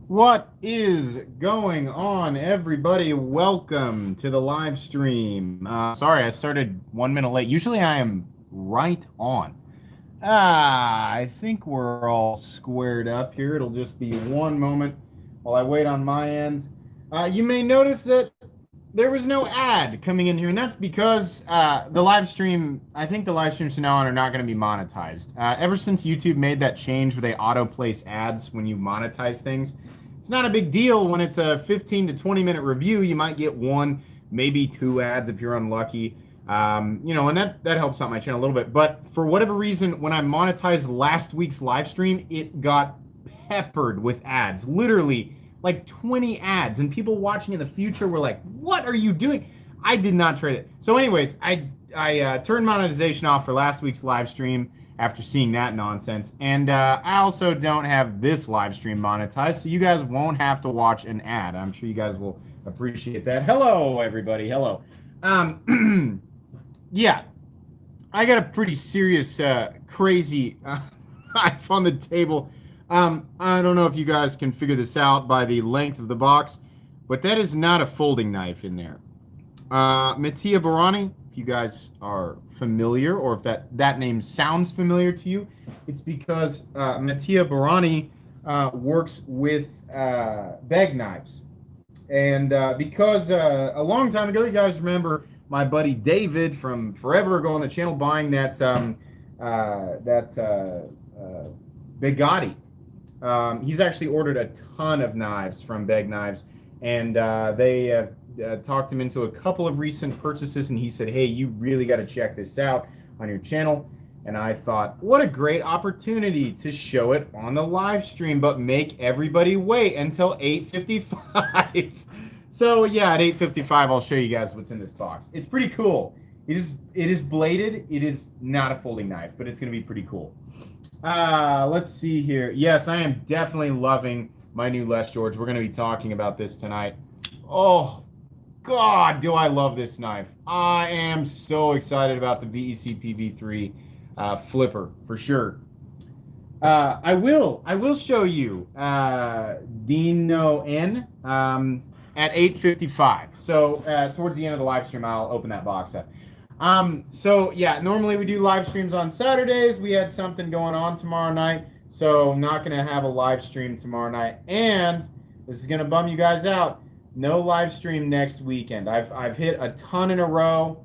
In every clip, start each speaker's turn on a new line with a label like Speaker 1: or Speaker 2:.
Speaker 1: What is going on, everybody? Welcome to the live stream. Sorry, I started 1 minute late. Usually I am right on. I think we're all squared up here. It'll just be one moment while I wait on my end. You may notice that there was no ad coming in here, and that's because the live stream, I think the live streams from now on are not going to be monetized. Ever since YouTube made that change where they auto place ads when you monetize things, it's not a big deal when it's a 15 to 20 minute review. You might get one, maybe two ads if you're unlucky. And that helps out my channel a little bit. But for whatever reason, when I monetized last week's live stream, it got peppered with ads. Literally like 20 ads, and people watching in the future were like, "What are you doing?" I did not trade it. So, anyways, I turned monetization off for last week's live stream after seeing that nonsense, and I also don't have this live stream monetized, so you guys won't have to watch an ad. I'm sure you guys will appreciate that. Hello, everybody. Hello. Yeah, I got a pretty serious, crazy knife on the table. I don't know if you guys can figure this out by the length of the box, but that is not a folding knife in there. Mattia Barani, if you guys are familiar, or if that name sounds familiar to you, it's because Mattia Barani works with bag knives. And because a long time ago, you guys remember my buddy David from forever ago on the channel buying that Bugatti. He's actually ordered a ton of knives from Beg Knives, and they talked him into a couple of recent purchases, and he said, "Hey, you really got to check this out on your channel." And I thought, what a great opportunity to show it on the live stream, but make everybody wait until 8:55. So yeah, at 8:55, I'll show you guys what's in this box. It's pretty cool. It is bladed. It is not a folding knife, but it's going to be pretty cool. Let's see here. Yes, I am definitely loving my new Les George. We're going to be talking about this tonight. Oh, God, do I love this knife. I am so excited about the VEC PV3 flipper, for sure. I will show you Dino N at 8:55. So towards the end of the live stream, I'll open that box up. So yeah, normally we do live streams on Saturdays. We had something going on tomorrow night, so I'm not going to have a live stream tomorrow night. And this is going to bum you guys out. No live stream next weekend. I've hit a ton in a row.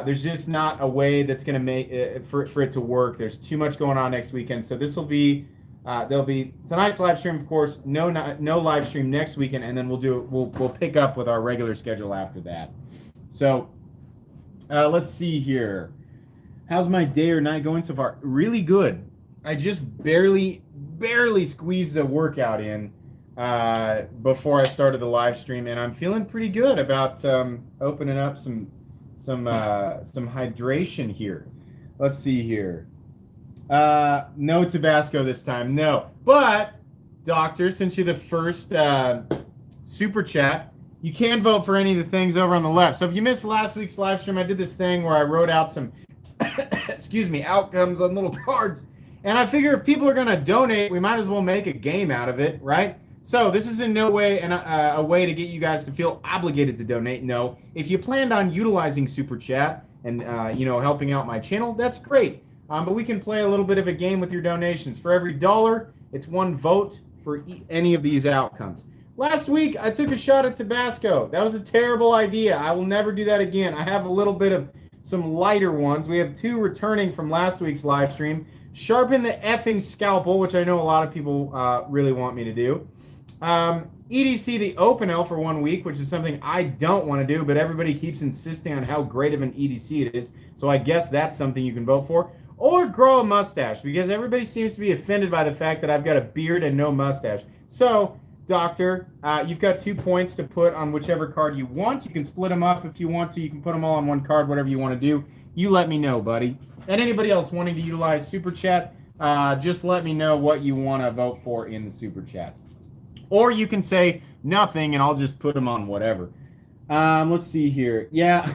Speaker 1: There's just not a way that's going to make for it to work. There's too much going on next weekend. So this will be there'll be tonight's live stream, of course. No live stream next weekend, and then we'll pick up with our regular schedule after that. So let's see here. How's my day or night going so far? Really good. I just barely squeezed a workout in before I started the live stream, and I'm feeling pretty good about opening up some hydration here. Let's see here. No Tabasco this time, no. But Doctor, since you're the first super chat, you can vote for any of the things over on the left. So if you missed last week's live stream, I did this thing where I wrote out some excuse me, outcomes on little cards. And I figure if people are going to donate, we might as well make a game out of it, right? So this is in no way a way to get you guys to feel obligated to donate. No, if you planned on utilizing Super Chat and helping out my channel, that's great. But we can play a little bit of a game with your donations. For every $1, it's one vote for any of these outcomes. Last week, I took a shot at Tabasco. That was a terrible idea. I will never do that again. I have a little bit of some lighter ones. We have 2 returning from last week's live stream. Sharpen the effing scalpel, which I know a lot of people really want me to do. EDC the Open L for 1 week, which is something I don't want to do, but everybody keeps insisting on how great of an EDC it is, so I guess that's something you can vote for. Or grow a mustache, because everybody seems to be offended by the fact that I've got a beard and no mustache. So, Doctor, you've got 2 points to put on whichever card you want. You can split them up if you want to. You can put them all on one card, whatever you want to do. You let me know, buddy. And anybody else wanting to utilize Super Chat, just let me know what you want to vote for in the Super Chat. Or you can say nothing, and I'll just put them on whatever. Let's see here. Yeah,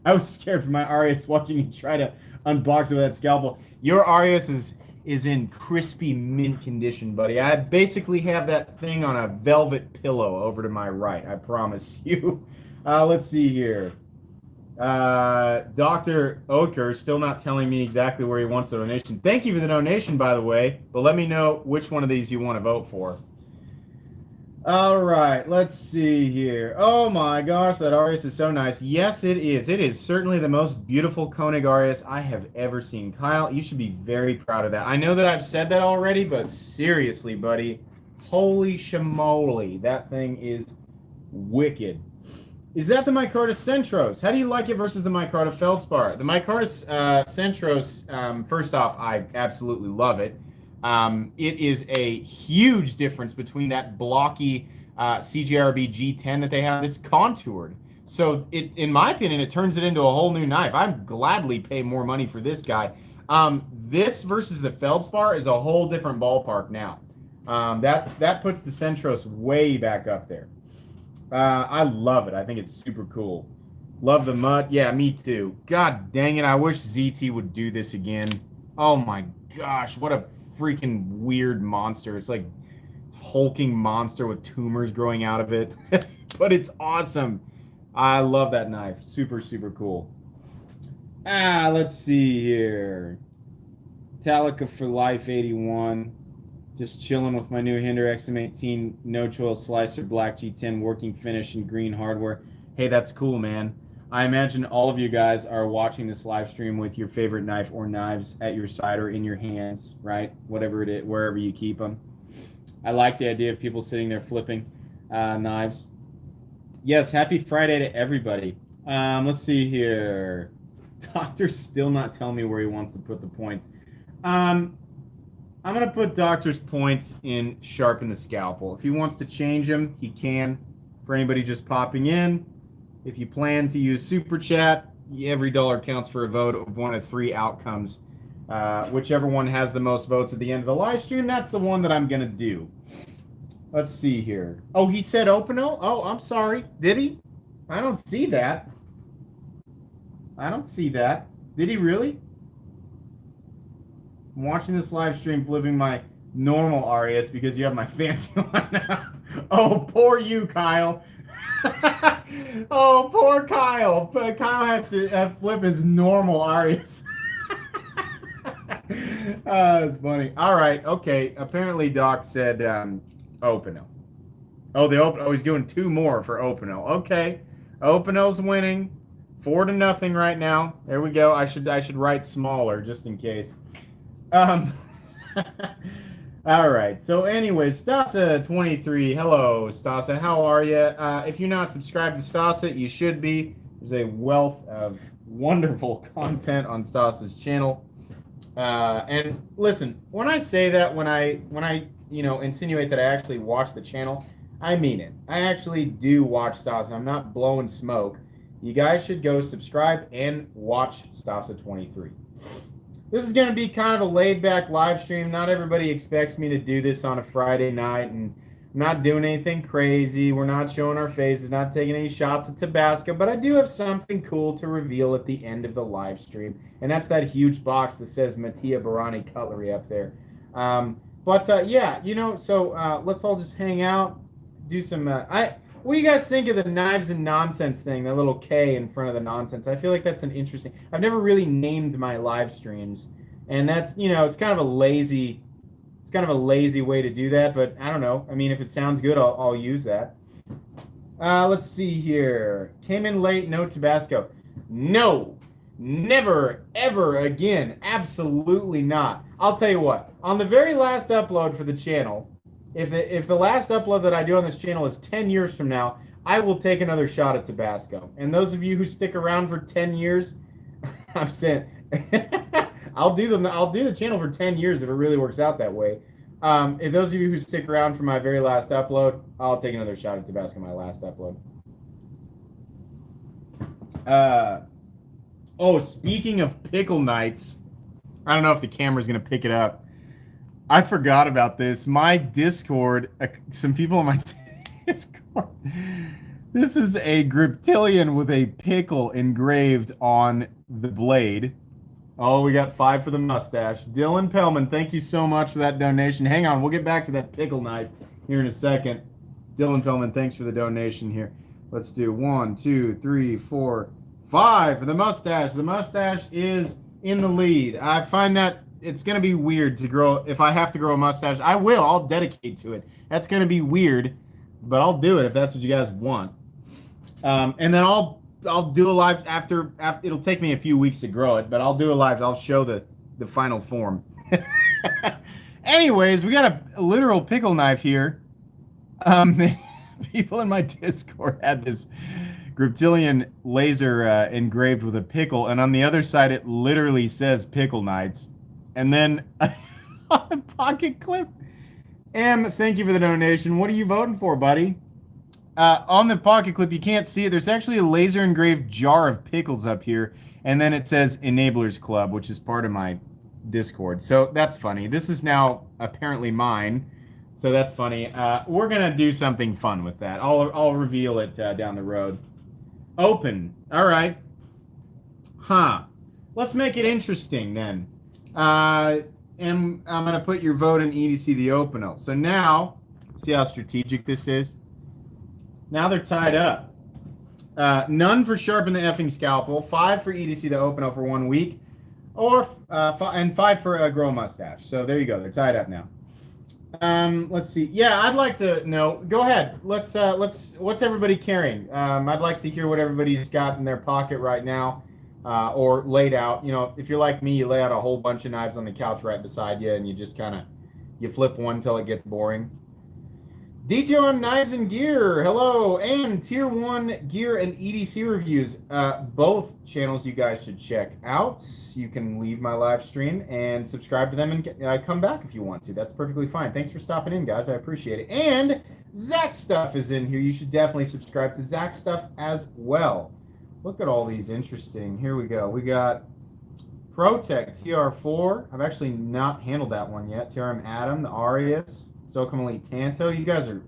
Speaker 1: I was scared for my Arius watching you try to unbox it with that scalpel. Your Arius is in crispy mint condition, buddy. I basically have that thing on a velvet pillow over to my right. I promise you. Let's see here. Dr. Oker still not telling me exactly where he wants the donation. Thank you for the donation, by the way, but let me know which one of these you want to vote for. All right, let's see here. Oh my gosh, that Arius is so nice. Yes, it is. It is certainly the most beautiful Koenig Arius I have ever seen. Kyle, you should be very proud of that. I know that I've said that already, but seriously, buddy, holy shamoly, that thing is wicked. Is that the Micarta Centros? How do you like it versus the Micarta Feldspar? The Micarta Centros, first off, I absolutely love it. It is a huge difference between that blocky CGRB G10 that they have. It's contoured. So, in my opinion, it turns it into a whole new knife. I'd gladly pay more money for this guy. This versus the Feldspar is a whole different ballpark now. That puts the Centros way back up there. I love it. I think it's super cool. Love the mud. Yeah, me too. God dang it. I wish ZT would do this again. Oh my gosh. What a freaking weird monster. It's like this hulking monster with tumors growing out of it. But it's awesome. I love that knife. Super, super cool. Let's see here. Metallica for Life 81. Just chilling with my new Hinder XM18 no choil slicer, black G10 working finish and green hardware. Hey, that's cool, man. I imagine all of you guys are watching this live stream with your favorite knife or knives at your side or in your hands, right? Whatever it is, wherever you keep them. I like the idea of people sitting there flipping knives. Yes, happy Friday to everybody. Let's see here. Doctor's still not telling me where he wants to put the points. I'm going to put Doctor's points in Sharpen the Scalpel. If he wants to change them, he can. For anybody just popping in, if you plan to use Super Chat, every dollar counts for a vote of one of three outcomes. Whichever one has the most votes at the end of the live stream, that's the one that I'm going to do. Let's see here. Oh, he said Openo? Oh, I'm sorry. Did he? I don't see that. I don't see that. Did he really? I'm watching this live stream flipping my normal Arius because you have my fancy one now. Oh, poor you, Kyle. Oh, poor Kyle. Kyle has to flip his normal Arius. It's funny. All right, okay. Apparently, Doc said Openo. Oh, he's doing two more for Openo. Okay, Openo's winning 4-0 right now. There we go. I should write smaller just in case. All right. So anyway, Stasa23. Hello, Stasa. How are you? If you're not subscribed to Stasa, you should be. There's a wealth of wonderful content on Stasa's channel. And listen, when I say that, when I insinuate that I actually watch the channel, I mean it. I actually do watch Stasa. I'm not blowing smoke. You guys should go subscribe and watch Stasa23. This is going to be kind of a laid-back live stream. Not everybody expects me to do this on a Friday night, and I'm not doing anything crazy. We're not showing our faces, not taking any shots at Tabasco, but I do have something cool to reveal at the end of the live stream, and that's that huge box that says Mattia Barani Cutlery up there. Yeah, so let's all just hang out, do some... What do you guys think of the Knives and Knonsense thing, the little K in front of the Knonsense? I feel like that's an interesting... I've never really named my live streams, and that's, it's kind of a lazy way to do that, but I don't know. I mean, if it sounds good, I'll use that. Let's see here. Came in late, no Tabasco. No, never, ever again. Absolutely not. I'll tell you what. On the very last upload for the channel... If the last upload that I do on this channel is 10 years from now, I will take another shot at Tabasco. And those of you who stick around for 10 years, I'm saying I'll do the channel for 10 years if it really works out that way. If those of you who stick around for my very last upload, I'll take another shot at Tabasco my last upload. Speaking of pickle nights, I don't know if the camera's going to pick it up. I forgot about this. My Discord, some people on my Discord, this is a Griptilian with a pickle engraved on the blade. Oh, we got 5 for the mustache. Dylan Pellman, thank you so much for that donation. Hang on, we'll get back to that pickle knife here in a second. Dylan Pellman, thanks for the donation here. Let's do 1, 2, 3, 4, 5 for the mustache. The mustache is in the lead. I find that it's going to be weird to grow. If I have to grow a mustache, I will. I'll dedicate to it. That's going to be weird, but I'll do it if that's what you guys want. And then I'll do a live after. It'll take me a few weeks to grow it, but I'll do a live. I'll show the final form. Anyways, we got a literal pickle knife here. People in my Discord had this Griptilian laser engraved with a pickle, and on the other side it literally says Pickle Knights. And then on the pocket clip, thank you for the donation. What are you voting for, buddy? On the pocket clip, you can't see it. There's actually a laser engraved jar of pickles up here, and then it says Enablers Club, which is part of my Discord. So that's funny. This is now apparently mine. So that's funny. We're gonna do something fun with that. I'll reveal it down the road. Open. All right. Huh. Let's make it interesting then. And I'm gonna put your vote in EDC the Openal. So now, see how strategic this is. Now they're tied up. None for Sharpen the Effing Scalpel. 5 for EDC the Openal for 1 week, or and 5 for Grow a Mustache. So there you go. They're tied up now. Let's see. Yeah, I'd like to know. Go ahead. Let's. What's everybody carrying? I'd like to hear what everybody's got in their pocket right now, or laid out. You know, if you're like me, you lay out a whole bunch of knives on the couch right beside you, and you just kind of flip one until it gets boring. DTOM Knives and Gear, hello, and Tier 1 Gear and EDC reviews. Both channels you guys should check out. You can leave my live stream and subscribe to them and come back if you want to. That's perfectly fine. Thanks for stopping in, guys. I appreciate it. And Zach Stuff is in here. You should definitely subscribe to Zach Stuff as well. Look at all these interesting. Here we go. We got ProTech TR4. I've actually not handled that one yet. TRM Atom, the Arius. Socom Elite Tanto. You guys are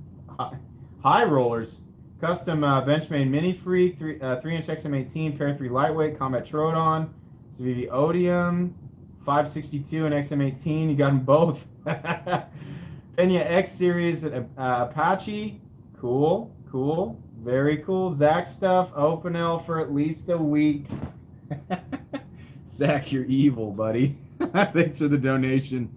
Speaker 1: high rollers. Custom Benchmade Mini Freak, 3-inch XM18, Pair 3 Lightweight, Combat Troodon, Civivi Odium, 562 and XM18. You got them both. Pena X Series, Apache. Cool, cool. Very cool. Zach Stuff, Openel for at least a week. Zach, you're evil, buddy. Thanks for the donation.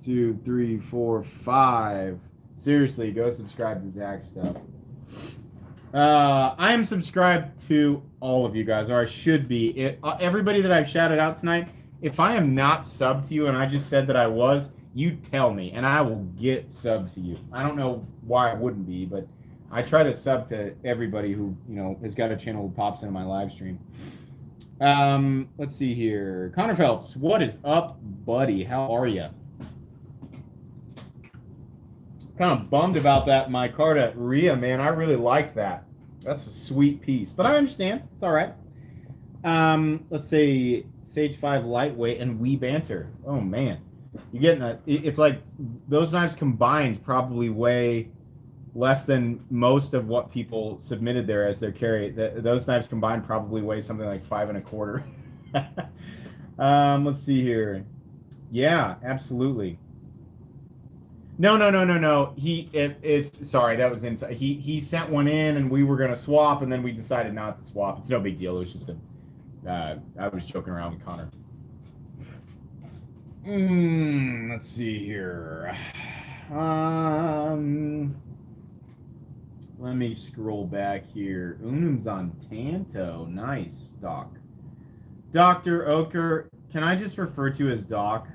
Speaker 1: 2, 3, 4, 5. Seriously, go subscribe to Zach Stuff. I am subscribed to all of you guys, or I should be. Everybody that I've shouted out tonight, if I am not subbed to you and I just said that I was, you tell me, and I will get subbed to you. I don't know why I wouldn't be, but I try to sub to everybody who, you know, has got a channel who pops into my live stream. Let's see here. Connor Phelps, what is up, buddy? How are you? Kind of bummed about that micarta Rhea, man. I really like that. That's a sweet piece, but I understand. It's all right. Let's say Sage 5 Lightweight and Wee Banter. Oh man, you're getting it's like those knives combined probably weigh less than most of what people submitted there as their carry. Those knives combined probably weigh something like 5 1/4. Let's see here. Yeah, absolutely. No. It's sorry, that was inside. He sent one in, and we were gonna swap, and then we decided not to swap. It's no big deal. It was just I was joking around with Connor. Let's see here. Let me scroll back here. Unum's on Tanto. Nice, Doc. Dr. Oker. Can I just refer to as Doc?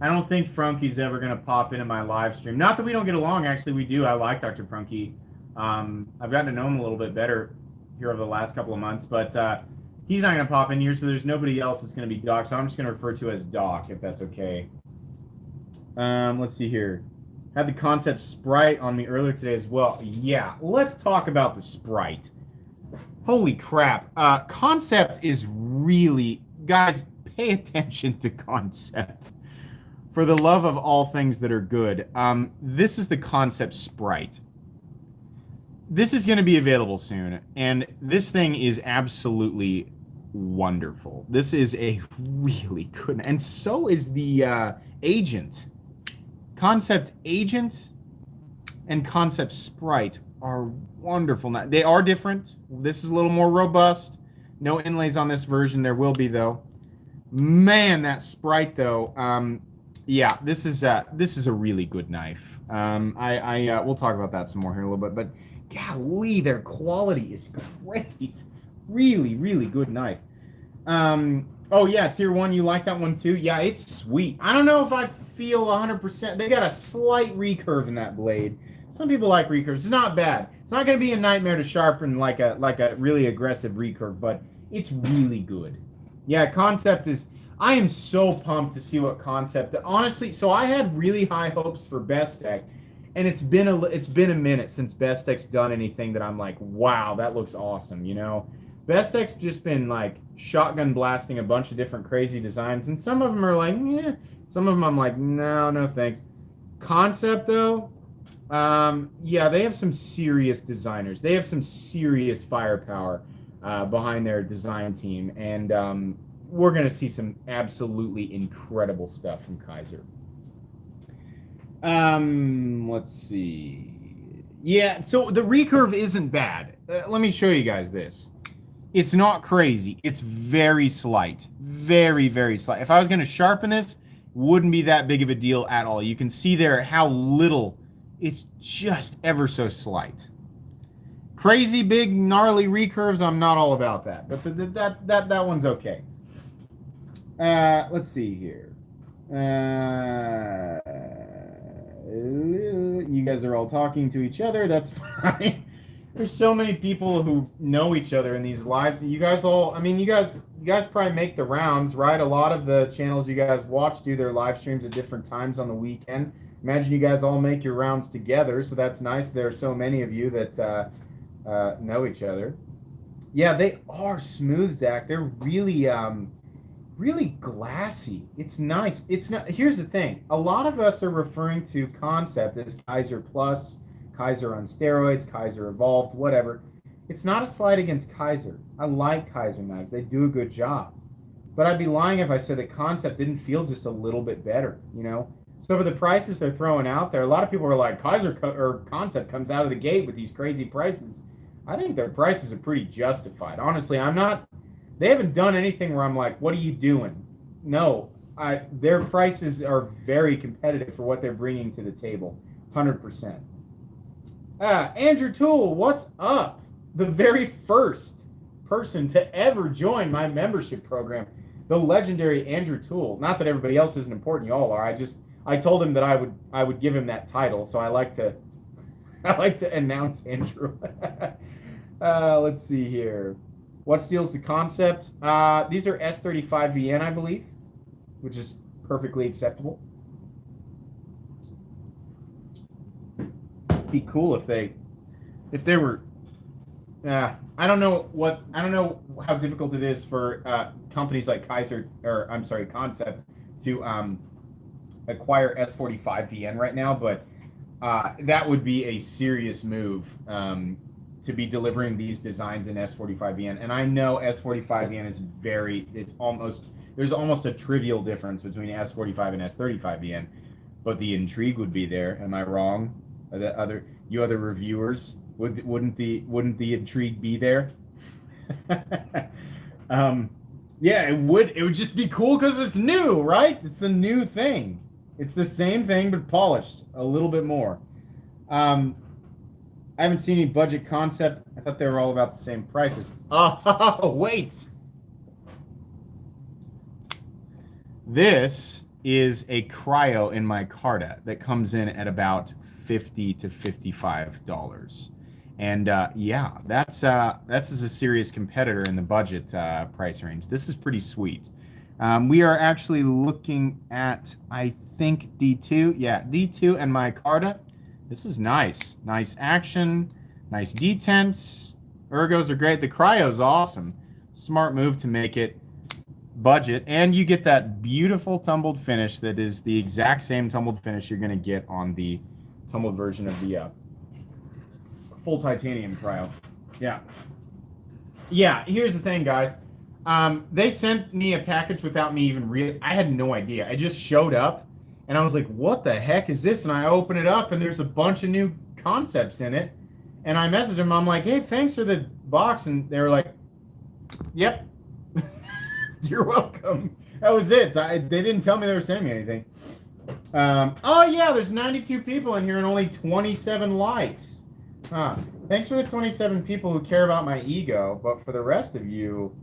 Speaker 1: I don't think Frunky's ever going to pop into my live stream. Not that we don't get along. Actually, we do. I like Dr. Frunky. I've gotten to know him a little bit better here over the last couple of months, but he's not going to pop in here, so there's nobody else that's going to be Doc, so I'm just going to refer to as Doc, if that's okay. Let's see here. Had the Concept Sprite on me earlier today as well. Yeah, let's talk about the Sprite. Holy crap. Concept is really... Guys, pay attention to Concept. For the love of all things that are good, this is the Concept Sprite. This is going to be available soon, and this thing is absolutely wonderful. This is a really good, and so is the Agent. Concept Agent and Concept Sprite are wonderful. Now, they are different. This is a little more robust. No inlays on this version. There will be, though. Man, that Sprite, though. Yeah, this is a really good knife. We'll talk about that some more here in a little bit. But golly, their quality is great. Really, really good knife. Oh yeah, tier 1, you like that one too? Yeah, it's sweet. I don't know if I feel 100%. They got a slight recurve in that blade. Some people like recurves. It's not bad. It's not going to be a nightmare to sharpen like a really aggressive recurve, but it's really good. Yeah, Concept is... I am so pumped to see what Concept... Honestly, so I had really high hopes for Bestech, and it's been a minute since Bestech's done anything that I'm like, wow, that looks awesome, you know? Bestech's just been like shotgun blasting a bunch of different crazy designs, and some of them are like, yeah. Some of them I'm like, no thanks. Concept though, yeah, they have some serious designers. They have some serious firepower behind their design team, and we're gonna see some absolutely incredible stuff from Kaiser. Let's see. Yeah, so the recurve isn't bad. Let me show you guys this. It's not crazy. It's very slight. Very, very slight. If I was going to sharpen this, wouldn't be that big of a deal at all. You can see there how little. It's just ever so slight. Crazy big, gnarly recurves, I'm not all about that. But that one's okay. Let's see here. You guys are all talking to each other. That's fine. There's so many people who know each other in these lives. You guys all, I mean, you guys probably make the rounds, right? A lot of the channels you guys watch do their live streams at different times on the weekend. Imagine you guys all make your rounds together, so that's nice. There are so many of you that know each other. Yeah, they are smooth, Zach. They're really, really glassy. It's nice. It's not. Here's the thing. A lot of us are referring to Concept as Kaiser Plus, Kaiser on steroids, Kaiser Evolved, whatever. It's not a slight against Kaiser. I like Kaiser knives. They do a good job. But I'd be lying if I said that Concept didn't feel just a little bit better, you know? So for the prices they're throwing out there, a lot of people are like, or Concept comes out of the gate with these crazy prices. I think their prices are pretty justified. Honestly, they haven't done anything where I'm like, what are you doing? No, their prices are very competitive for what they're bringing to the table. 100%. Andrew Toole, what's up? The very first person to ever join my membership program, the legendary Andrew Toole. Not that everybody else isn't important, y'all are. I told him that I would give him that title, so I like to announce Andrew. Let's see here. What steals the Concept? These are S35VN, I believe, which is perfectly acceptable. Be cool if they were. I don't know how difficult it is for companies like Concept to acquire S45VN right now, but that would be a serious move to be delivering these designs in S45VN. And I know S45VN is there's almost a trivial difference between S45 and S35VN, but the intrigue would be there. Am I wrong? Other reviewers, wouldn't the intrigue be there? Yeah, it would just be cool because it's new, right? It's a new thing. It's the same thing but polished a little bit more. I haven't seen any budget Concept. I thought they were all about the same prices. Oh, wait. This is a cryo in my Carta that comes in at about $50 to $55. And yeah, that's a serious competitor in the budget price range. This is pretty sweet. We are actually looking at, I think, D2. Yeah, D2 and my Carta. This is nice. Nice action, nice detents. Ergos are great. The cryo is awesome. Smart move to make it budget. And you get that beautiful tumbled finish that is the exact same tumbled finish you're going to get on the tumbled version of the full titanium cryo. Yeah. Yeah, here's the thing, guys. They sent me a package without me even I had no idea. I just showed up and I was like, what the heck is this? And I open it up and there's a bunch of new concepts in it. And I messaged them. I'm like, hey, thanks for the box. And they were like, yep, you're welcome. That was it. They didn't tell me they were sending me anything. Oh, yeah, there's 92 people in here and only 27 likes. Huh. Thanks for the 27 people who care about my ego. But for the rest of you,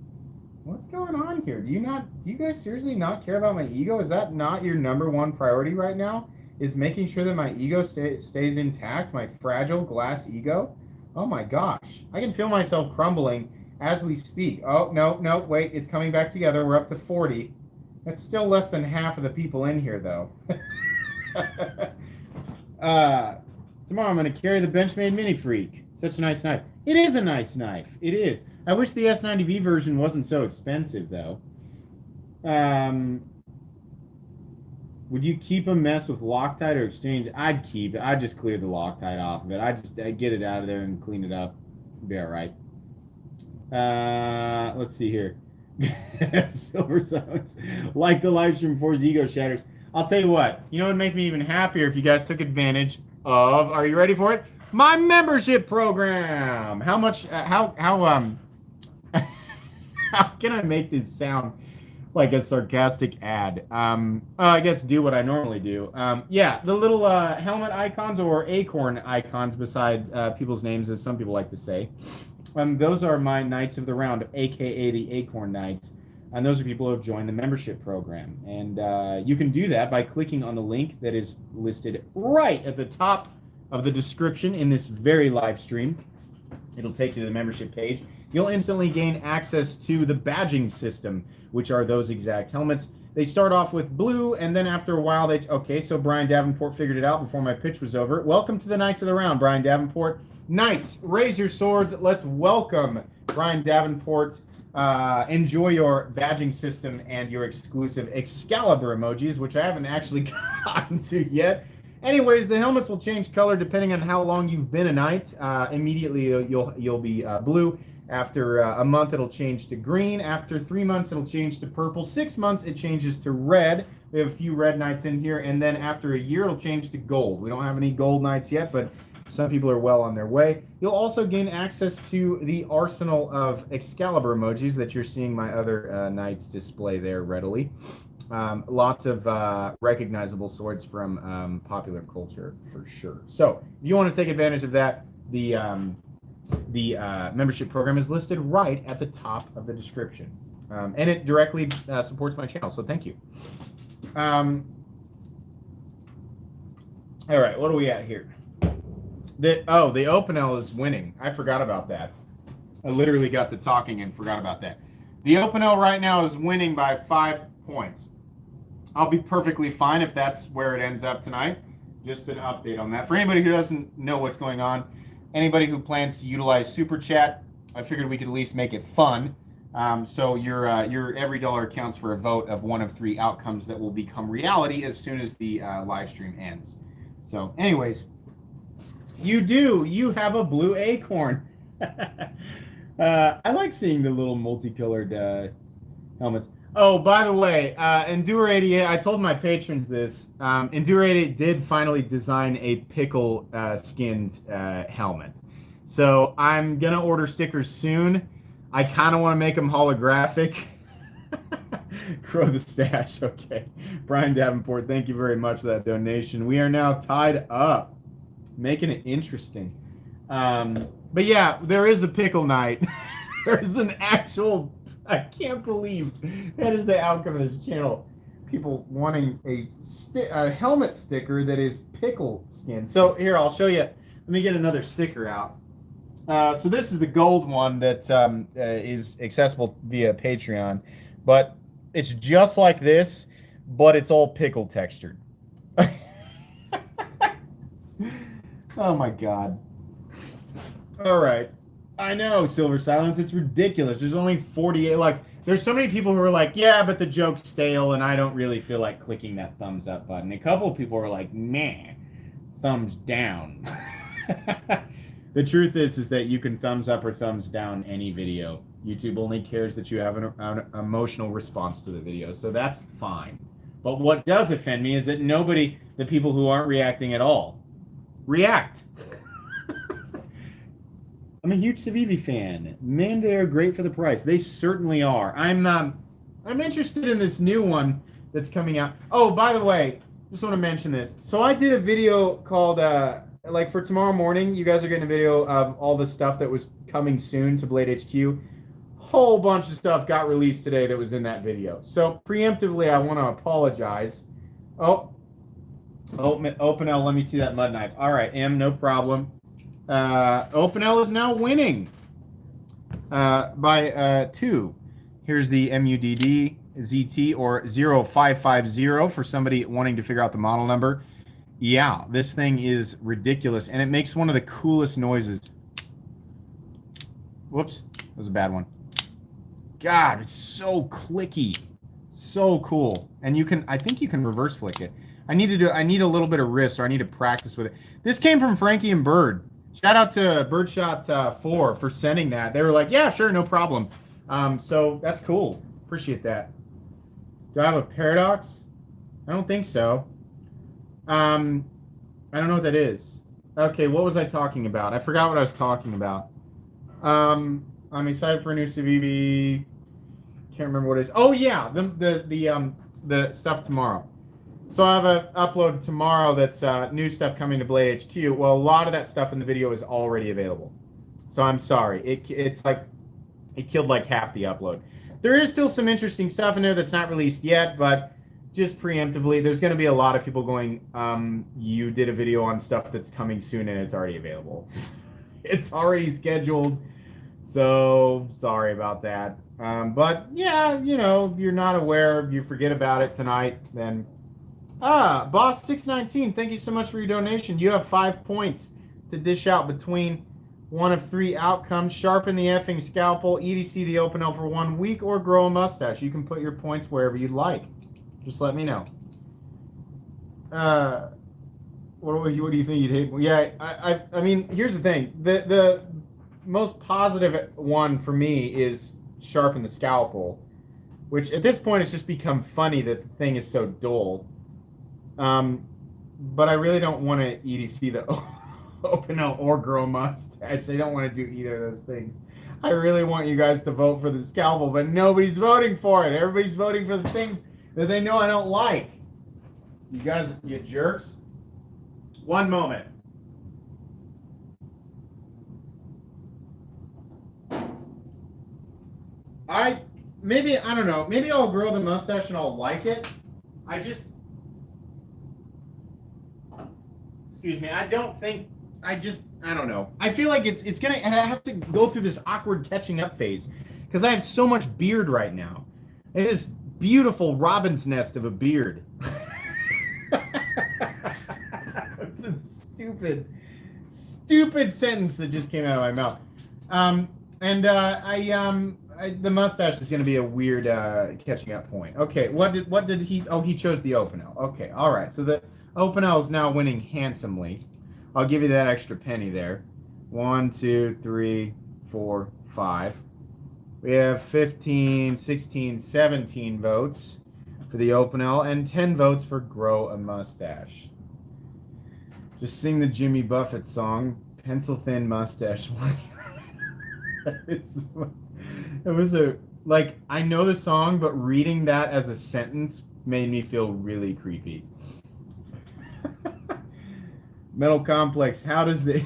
Speaker 1: what's going on here? Do you guys seriously not care about my ego? Is that not your number one priority right now? Is making sure that my ego stays intact, my fragile glass ego? Oh my gosh. I can feel myself crumbling as we speak. Oh, no, wait, it's coming back together. We're up to 40. That's still less than half of the people in here, though. Tomorrow I'm going to carry the Benchmade Mini Freak. Such a nice knife. It is a nice knife. It is. I wish the S90V version wasn't so expensive, though. Would you keep a mess with Loctite or exchange? I'd keep it. I'd just clear the Loctite off of it. I'd get it out of there and clean it up. It'd be all right. Let's see here. Silver Silence. Like the live stream before his ego shatters. I'll tell you what. You know what would make me even happier if you guys took advantage of, are you ready for it? My membership program. How much, how can I make this sound like a sarcastic ad? I guess do what I normally do. Yeah, the little helmet icons or acorn icons beside people's names, as some people like to say. Those are my Knights of the Round, aka the Acorn Knights. And those are people who have joined the membership program. And you can do that by clicking on the link that is listed right at the top of the description in this very live stream. It'll take you to the membership page. You'll instantly gain access to the badging system, which are those exact helmets. They start off with blue, and then after a while, okay, so Brian Davenport figured it out before my pitch was over. Welcome to the Knights of the Round, Brian Davenport. Knights, raise your swords. Let's welcome Brian Davenport. Enjoy your badging system and your exclusive Excalibur emojis, which I haven't actually gotten to yet. Anyways, the helmets will change color depending on how long you've been a knight. Immediately, you'll be blue. After a month, it'll change to green. After 3 months, it'll change to purple. 6 months, it changes to red. We have a few red knights in here. And then after a year, it'll change to gold. We don't have any gold knights yet, but some people are well on their way. You'll also gain access to the arsenal of Excalibur emojis that you're seeing my other knights display there readily. Lots of recognizable swords from popular culture for sure. So if you want to take advantage of that, the membership program is listed right at the top of the description. And it directly supports my channel, so thank you. All right, what are we at here? The Opinel is winning. I forgot about that. I literally got to talking and forgot about that. The Opinel right now is winning by 5 points. I'll be perfectly fine if that's where it ends up tonight. Just an update on that. For anybody who doesn't know what's going on, anybody who plans to utilize Super Chat, I figured we could at least make it fun. So your every dollar counts for a vote of one of 3 outcomes that will become reality as soon as the live stream ends. So anyways, you have a blue acorn. I like seeing the little multicolored helmets. Oh, by the way, Endure88, I told my patrons this. Endure88 did finally design a pickle skinned helmet. So I'm going to order stickers soon. I kind of want to make them holographic. Crow the stash. Okay. Brian Davenport, thank you very much for that donation. We are now tied up, making it interesting. But yeah, there is a pickle night. There's an actual... I can't believe that is the outcome of this channel. People wanting a helmet sticker that is pickle skin. So here, I'll show you. Let me get another sticker out. So this is the gold one that is accessible via Patreon. But it's just like this, but it's all pickle textured. Oh my God. All right. I know, Silver Silence, it's ridiculous. There's only 48, like, there's so many people who are like, yeah, but the joke's stale, and I don't really feel like clicking that thumbs up button. A couple of people are like, man, thumbs down. The truth is that you can thumbs up or thumbs down any video. YouTube only cares that you have an emotional response to the video, so that's fine. But what does offend me is that nobody, the people who aren't reacting at all, react. I'm a huge Civivi fan. Man, they are great for the price. They certainly are. I'm interested in this new one that's coming out. Oh, by the way, just want to mention this. So I did a video called, like for tomorrow morning, you guys are getting a video of all the stuff that was coming soon to Blade HQ. Whole bunch of stuff got released today that was in that video. So preemptively, I want to apologize. Oh, Open L, let me see that mud knife. All right, no problem. Open L is now winning by 2. Here's the MUDD ZT or 0550 for somebody wanting to figure out the model number. Yeah, this thing is ridiculous, and it makes one of the coolest noises. Whoops, that was a bad one. God, it's so clicky, so cool, and I think you can reverse flick it. I need a little bit of wrist, or I need to practice with it. This came from Frankie and Bird. Shout out to Birdshot 4 for sending that. They were like, yeah, sure, no problem. So that's cool. Appreciate that. Do I have a paradox? I don't think so. I don't know what that is. Okay, what was I talking about? I forgot what I was talking about. I'm excited for a new Civivi. Can't remember what it is. Oh yeah, the stuff tomorrow. So I have a upload tomorrow that's new stuff coming to Blade HQ. Well, a lot of that stuff in the video is already available. So I'm sorry. It's like it killed like half the upload. There is still some interesting stuff in there that's not released yet, but just preemptively, there's going to be a lot of people going, you did a video on stuff that's coming soon and it's already available. It's already scheduled. So sorry about that. But yeah, you know, if you're not aware, if you forget about it tonight, then Boss619, thank you so much for your donation. You have 5 points to dish out between one of 3 outcomes: sharpen the effing scalpel, EDC the Open L for 1 week, or grow a mustache. You can put your points wherever you'd like. Just let me know. What do you think you'd hate? Yeah, I mean, here's the thing. The most positive one for me is sharpen the scalpel, which at this point it's just become funny that the thing is so dull. But I really don't want to EDC the Open L or grow a mustache. I don't want to do either of those things. I really want you guys to vote for the scalpel, but nobody's voting for it. Everybody's voting for the things that they know I don't like. You guys, you jerks. One moment. I don't know. Maybe I'll grow the mustache and I'll like it. Excuse me. I don't know. I feel like it's gonna, and I have to go through this awkward catching up phase because I have so much beard right now. It is beautiful robin's nest of a beard. It's a stupid sentence that just came out of my mouth. The mustache is going to be a weird catching up point. Okay, what did he? Oh, he chose the Open L. Okay, all right. So the Open L is now winning handsomely. I'll give you that extra penny there. 1, 2, 3, 4, 5. We have 15, 16, 17 votes for the Open L and 10 votes for Grow a Mustache. Just sing the Jimmy Buffett song, Pencil Thin Mustache. It was I know the song, but reading that as a sentence made me feel really creepy. Metal Complex, how does the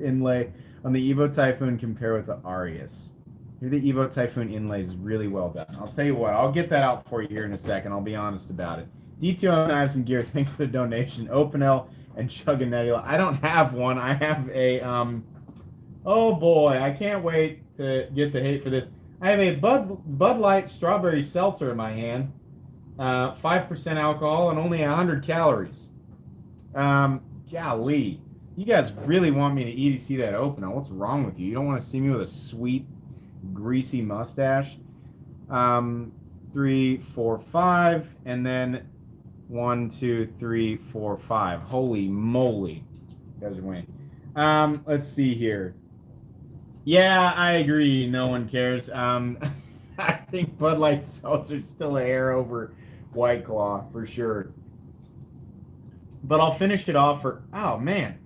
Speaker 1: inlay on the Evo Typhoon compare with the Arius? Here the Evo Typhoon inlay is really well done. I'll tell you what, I'll get that out for you here in a second. I'll be honest about it. D2O Knives and Gear, thanks for the donation. Open L and Chug and Nebula. I don't have one. I have a oh boy, I can't wait to get the hate for this. I have a Bud Light Strawberry Seltzer in my hand. 5% alcohol and only 100 calories. Golly. You guys really want me to EDC that Open L. What's wrong with you? You don't want to see me with a sweet, greasy mustache. 3, 4, 5, and then 1, 2, 3, 4, 5. Holy moly. You guys are winning. Let's see here. Yeah, I agree. No one cares. I think Bud Light seltzer's still a hair over White Claw for sure. But I'll finish it off for. Oh man,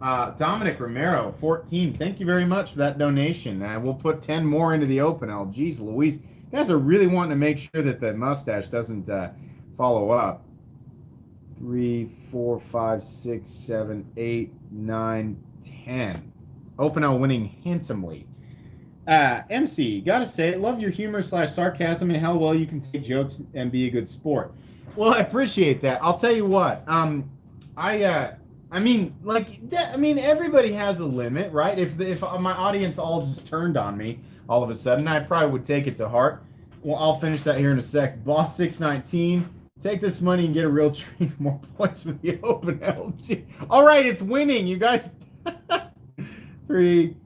Speaker 1: Dominic Romero, 14. Thank you very much for that donation. We'll put 10 more into the open L. Jeez Louise. You guys are really wanting to make sure that the mustache doesn't follow up. 3, 4, 5, 6, 7, 8, 9, 10. Open L winning handsomely. MC, gotta say, love your humor / sarcasm and how well you can take jokes and be a good sport. Well, I appreciate that. I'll tell you what. I mean, like that. I mean, everybody has a limit, right? If my audience all just turned on me all of a sudden, I probably would take it to heart. Well, I'll finish that here in a sec. Boss 619, take this money and get a real treat. More points for the open LG. All right, it's winning, you guys. 3,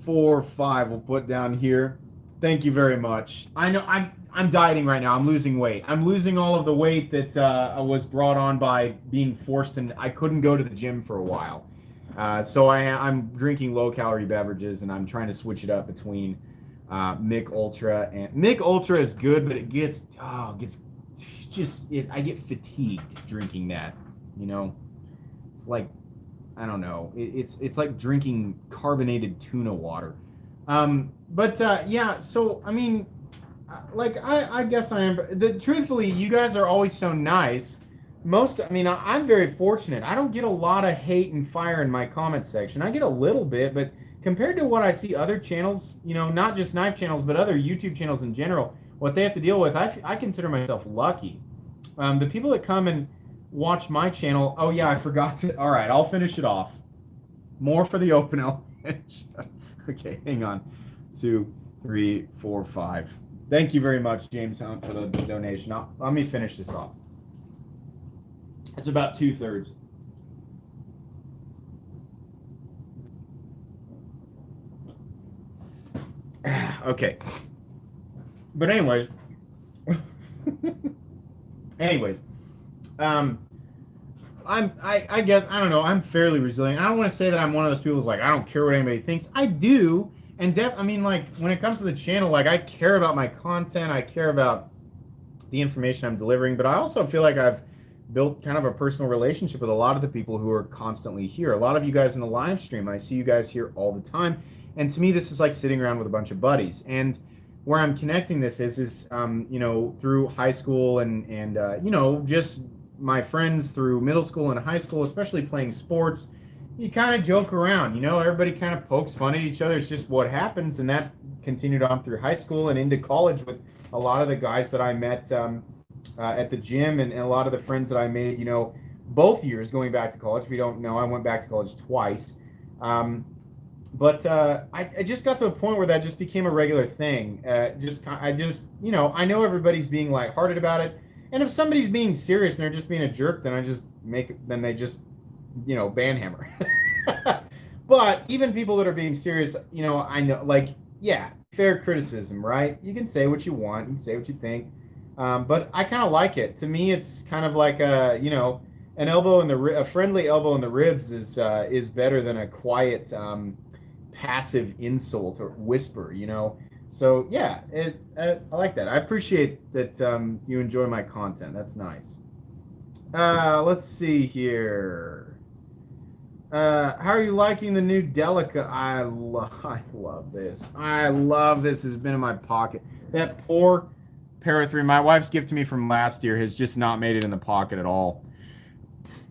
Speaker 1: 4, 5. We'll put down here. Thank you very much. I know I'm dieting right now. I'm losing weight. I'm losing all of the weight that I was brought on by being forced, and I couldn't go to the gym for a while. So I'm drinking low-calorie beverages, and I'm trying to switch it up between Mick Ultra and Mick Ultra is good, but I get fatigued drinking that. You know, it's like I don't know. It's like drinking carbonated tuna water. Yeah. So I mean. Like I guess I am. Truthfully, you guys are always so nice. I'm very fortunate. I don't get a lot of hate and fire in my comment section. I get a little bit, but compared to what I see other channels, you know, not just knife channels, but other YouTube channels in general, what they have to deal with, I consider myself lucky. The people that come and watch my channel. Oh yeah, I forgot to. All right, I'll finish it off. More for the open L. Okay, hang on. 2, 3, 4, 5. Thank you very much, James Hunt, for the donation. Let me finish this off. It's about 2/3. Okay. But anyways, I guess I don't know. I'm fairly resilient. I don't want to say that I'm one of those people who's like I don't care what anybody thinks. I do. And like when it comes to the channel, like I care about my content, I care about the information I'm delivering, but I also feel like I've built kind of a personal relationship with a lot of the people who are constantly here. A lot of you guys in the live stream, I see you guys here all the time, and to me, this is like sitting around with a bunch of buddies. And where I'm connecting this is you know, through high school and you know, just my friends through middle school and high school, especially playing sports. You kind of joke around, you know, everybody kind of pokes fun at each other. It's just what happens. And that continued on through high school and into college with a lot of the guys that I met at the gym and a lot of the friends that I made, you know, both years going back to college. If you don't know, I went back to college twice. But I just got to a point where that just became a regular thing. You know, I know everybody's being lighthearted about it. And if somebody's being serious and they're just being a jerk, then they just you know, banhammer. But even people that are being serious, you know, I know, like, yeah, fair criticism, right? You can say what you want, you can say what you think, but I kind of like it. To me, it's kind of like you know, a friendly elbow in the ribs is better than a quiet, passive insult or whisper, you know. So yeah, I like that. I appreciate that you enjoy my content. That's nice. Let's see here. How are you liking the new Delica? I love this. I love this. It's been in my pocket. That poor Para 3, my wife's gift to me from last year, has just not made it in the pocket at all.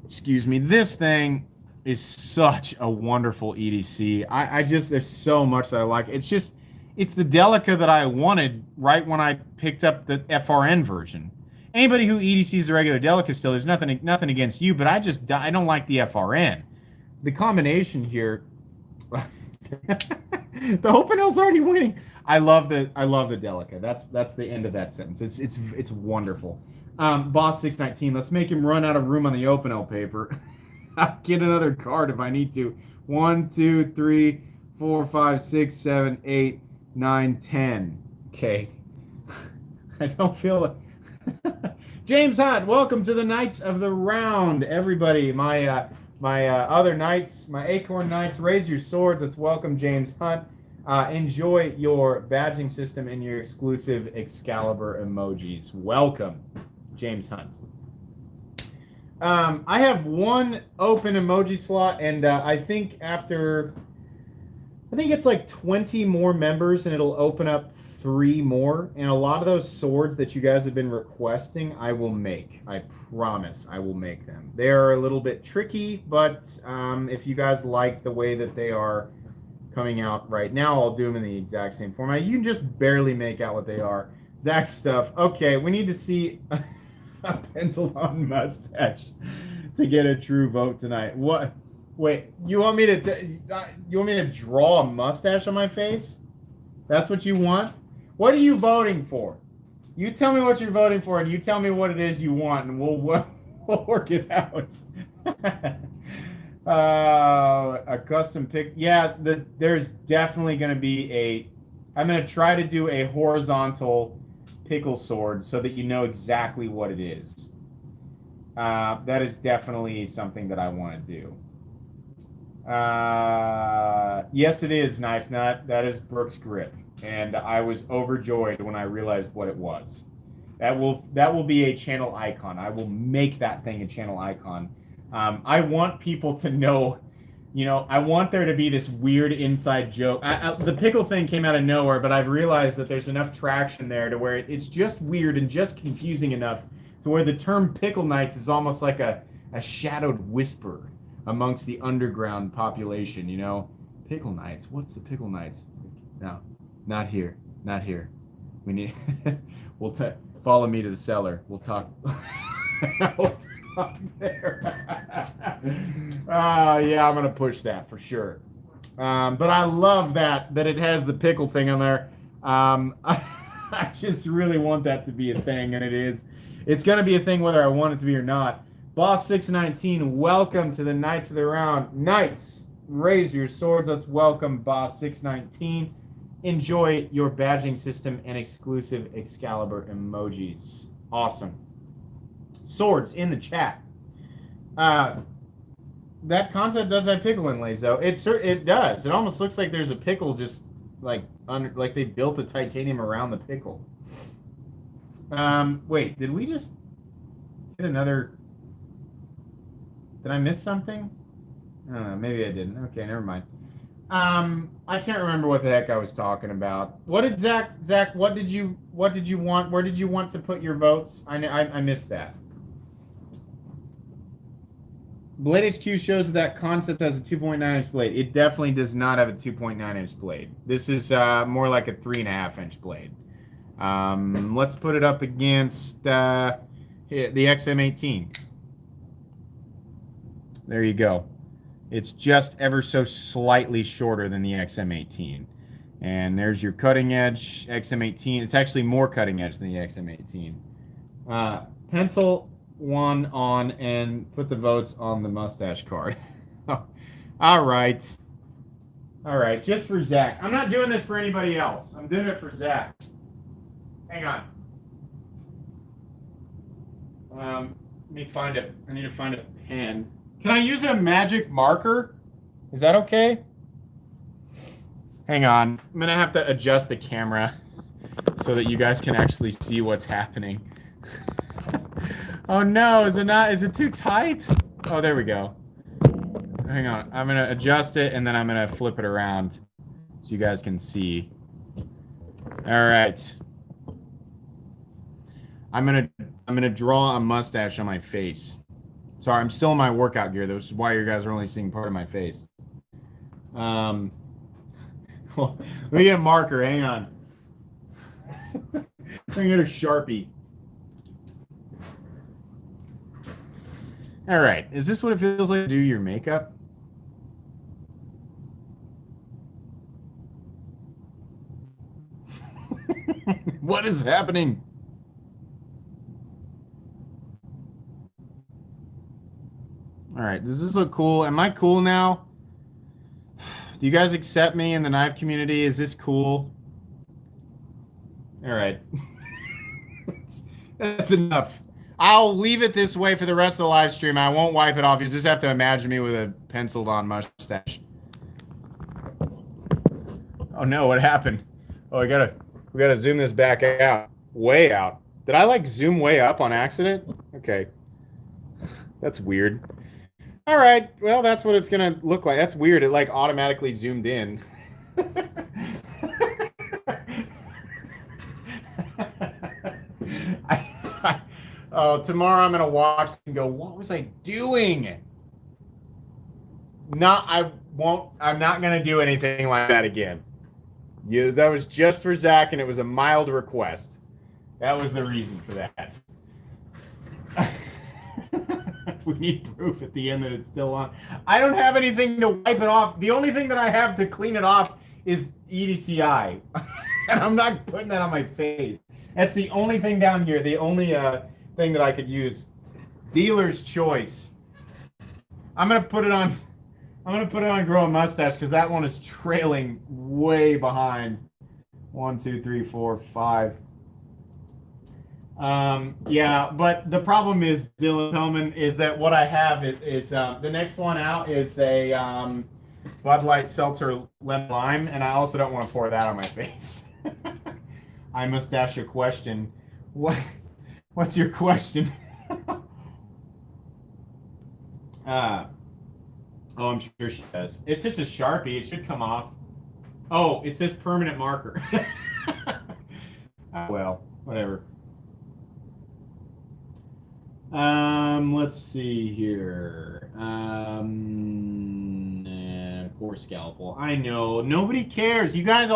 Speaker 1: Excuse me. This thing is such a wonderful EDC. There's so much that I like. It's the Delica that I wanted right when I picked up the FRN version. Anybody who EDCs the regular Delica still, there's nothing against you, but I don't like the FRN. The combination here, the open L's already winning. I love the Delica. That's the end of that sentence. It's wonderful. Boss 619. Let's make him run out of room on the open L paper. I'll get another card if I need to. 1, 2, 3, 4, 5, 6, 7, 8, 9, 10. Okay. I don't feel it. James Hunt, welcome to the Knights of the Round, everybody. My my other knights, my Acorn Knights, raise your swords. Let's welcome James Hunt. Enjoy your badging system and your exclusive Excalibur emojis. Welcome, James Hunt. I have one open emoji slot, and I think it's like 20 more members, and it'll open up 3 more. And a lot of those swords that you guys have been requesting, I will make. I promise I will make them. They are a little bit tricky, but if you guys like the way that they are coming out right now, I'll do them in the exact same format. You can just barely make out what they are. Zach's stuff. Okay, we need to see a pencil-on mustache to get a true vote tonight. What? Wait, you want me to draw a mustache on my face? That's what you want? What are you voting for? You tell me what you're voting for, and you tell me what it is you want, and we'll work it out. A custom pick. Yeah, there's definitely going to be I'm going to try to do a horizontal pickle sword so that you know exactly what it is. That is definitely something that I want to do. Yes, it is, Knife Nut. That is Brooke's grip, and I was overjoyed when I realized what it was. That will be a channel icon. I will make that thing a channel icon. I want people to know, I want there to be this weird inside joke. The pickle thing came out of nowhere, but I've realized that there's enough traction there to where it's just weird and just confusing enough to where the term Pickle Knights is almost like a shadowed whisper amongst the underground population, Pickle Knights, what's the Pickle Knights? No, not here. We need, follow me to the cellar. We'll talk. We'll talk there. Yeah, I'm going to push that for sure. But I love that it has the pickle thing on there. I just really want that to be a thing, and it is. It's going to be a thing whether I want it to be or not. Boss 619, welcome to the Knights of the Round. Knights, raise your swords. Let's welcome Boss 619. Enjoy your badging system and exclusive Excalibur emojis. Awesome. Swords in the chat. That concept does have pickle inlays, though. It does. It almost looks like there's a pickle just like they built the titanium around the pickle. Wait, did we just get another? Did I miss something? I don't know. Maybe I didn't. Okay, never mind. I can't remember what the heck I was talking about. What did Zach? What did you want? Where did you want to put your votes? I missed that. Blade HQ shows that concept has a 2.9-inch blade. It definitely does not have a 2.9-inch blade. This is more like a 3.5-inch blade. Let's put it up against the XM18. There you go. It's just ever so slightly shorter than the XM18. And there's your cutting edge XM18. It's actually more cutting edge than the XM18. Pencil one on and put the votes on the mustache card. All right. Just for Zach. I'm not doing this for anybody else. I'm doing it for Zach. Hang on. Let me find it. I need to find a pen. Can I use a magic marker? Is that okay? Hang on. I'm going to have to adjust the camera so that you guys can actually see what's happening. Oh no, is it too tight? Oh, there we go. Hang on. I'm going to adjust it and then I'm going to flip it around so you guys can see. All right. I'm going to draw a mustache on my face. Sorry, I'm still in my workout gear. This is why you guys are only seeing part of my face. Well, let me get a marker. Hang on. Let me get a Sharpie. All right. Is this what it feels like to do your makeup? What is happening? All right, does this look cool? Am I cool now? Do you guys accept me in the knife community? Is this cool? All right. That's enough. I'll leave it this way for the rest of the live stream. I won't wipe it off. You just have to imagine me with a penciled on mustache. Oh no, what happened? Oh, we gotta zoom this back out. Way out. Did I like zoom way up on accident? Okay. That's weird. All right. Well, that's what it's gonna look like. That's weird. It like automatically zoomed in. Oh, tomorrow I'm gonna watch and go, what was I doing? I'm not gonna do anything like that again. That was just for Zach, and it was a mild request. That was the reason for that. We need proof at the end that it's still on. I don't have anything to wipe it off. The only thing that I have to clean it off is EDCI. And I'm not putting that on my face. That's the only thing down here. The only thing that I could use. Dealer's choice. I'm gonna put it on Grow a Mustache because that one is trailing way behind. 1, 2, 3, 4, 5. Yeah, but the problem is, Dylan Hellman, is that what I have is the next one out is a Bud Light Seltzer Lemon Lime, and I also don't want to pour that on my face. I must ask you a question. What's your question? Oh, I'm sure she does. It's just a Sharpie. It should come off. Oh, it says permanent marker. Well, whatever. Let's see here. Poor scalpel. I know. Nobody cares. You guys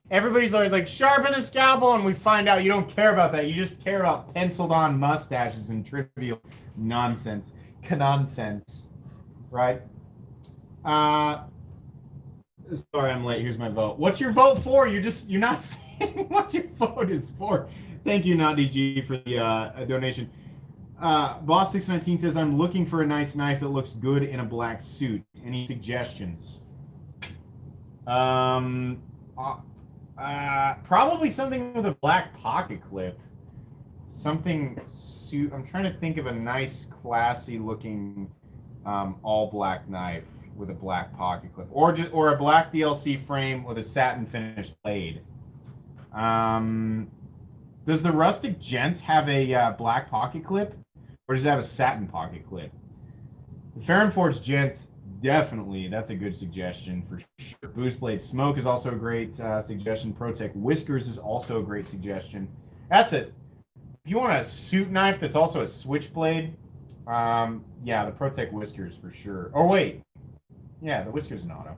Speaker 1: everybody's always like, sharpen the scalpel, and we find out you don't care about that. You just care about penciled on mustaches and trivial nonsense. Knonsense. Right? Sorry I'm late. Here's my vote. What's your vote for? You're not saying what your vote is for. Thank you, Not DG, for the donation. Boss 619 says, I'm looking for a nice knife that looks good in a black suit. Any suggestions? Probably something with a black pocket clip. I'm trying to think of a nice, classy looking all black knife with a black pocket clip, or a black DLC frame with a satin finished blade. Does the Rustic Gent have a black pocket clip? Or does it have a satin pocket clip? The Farronforge Gent, definitely. That's a good suggestion for sure. Boost Blade Smoke is also a great suggestion. ProTech Whiskers is also a great suggestion. That's it. If you want a suit knife that's also a switchblade, yeah, the ProTech Whiskers for sure. Oh, wait. Yeah, the Whiskers an auto.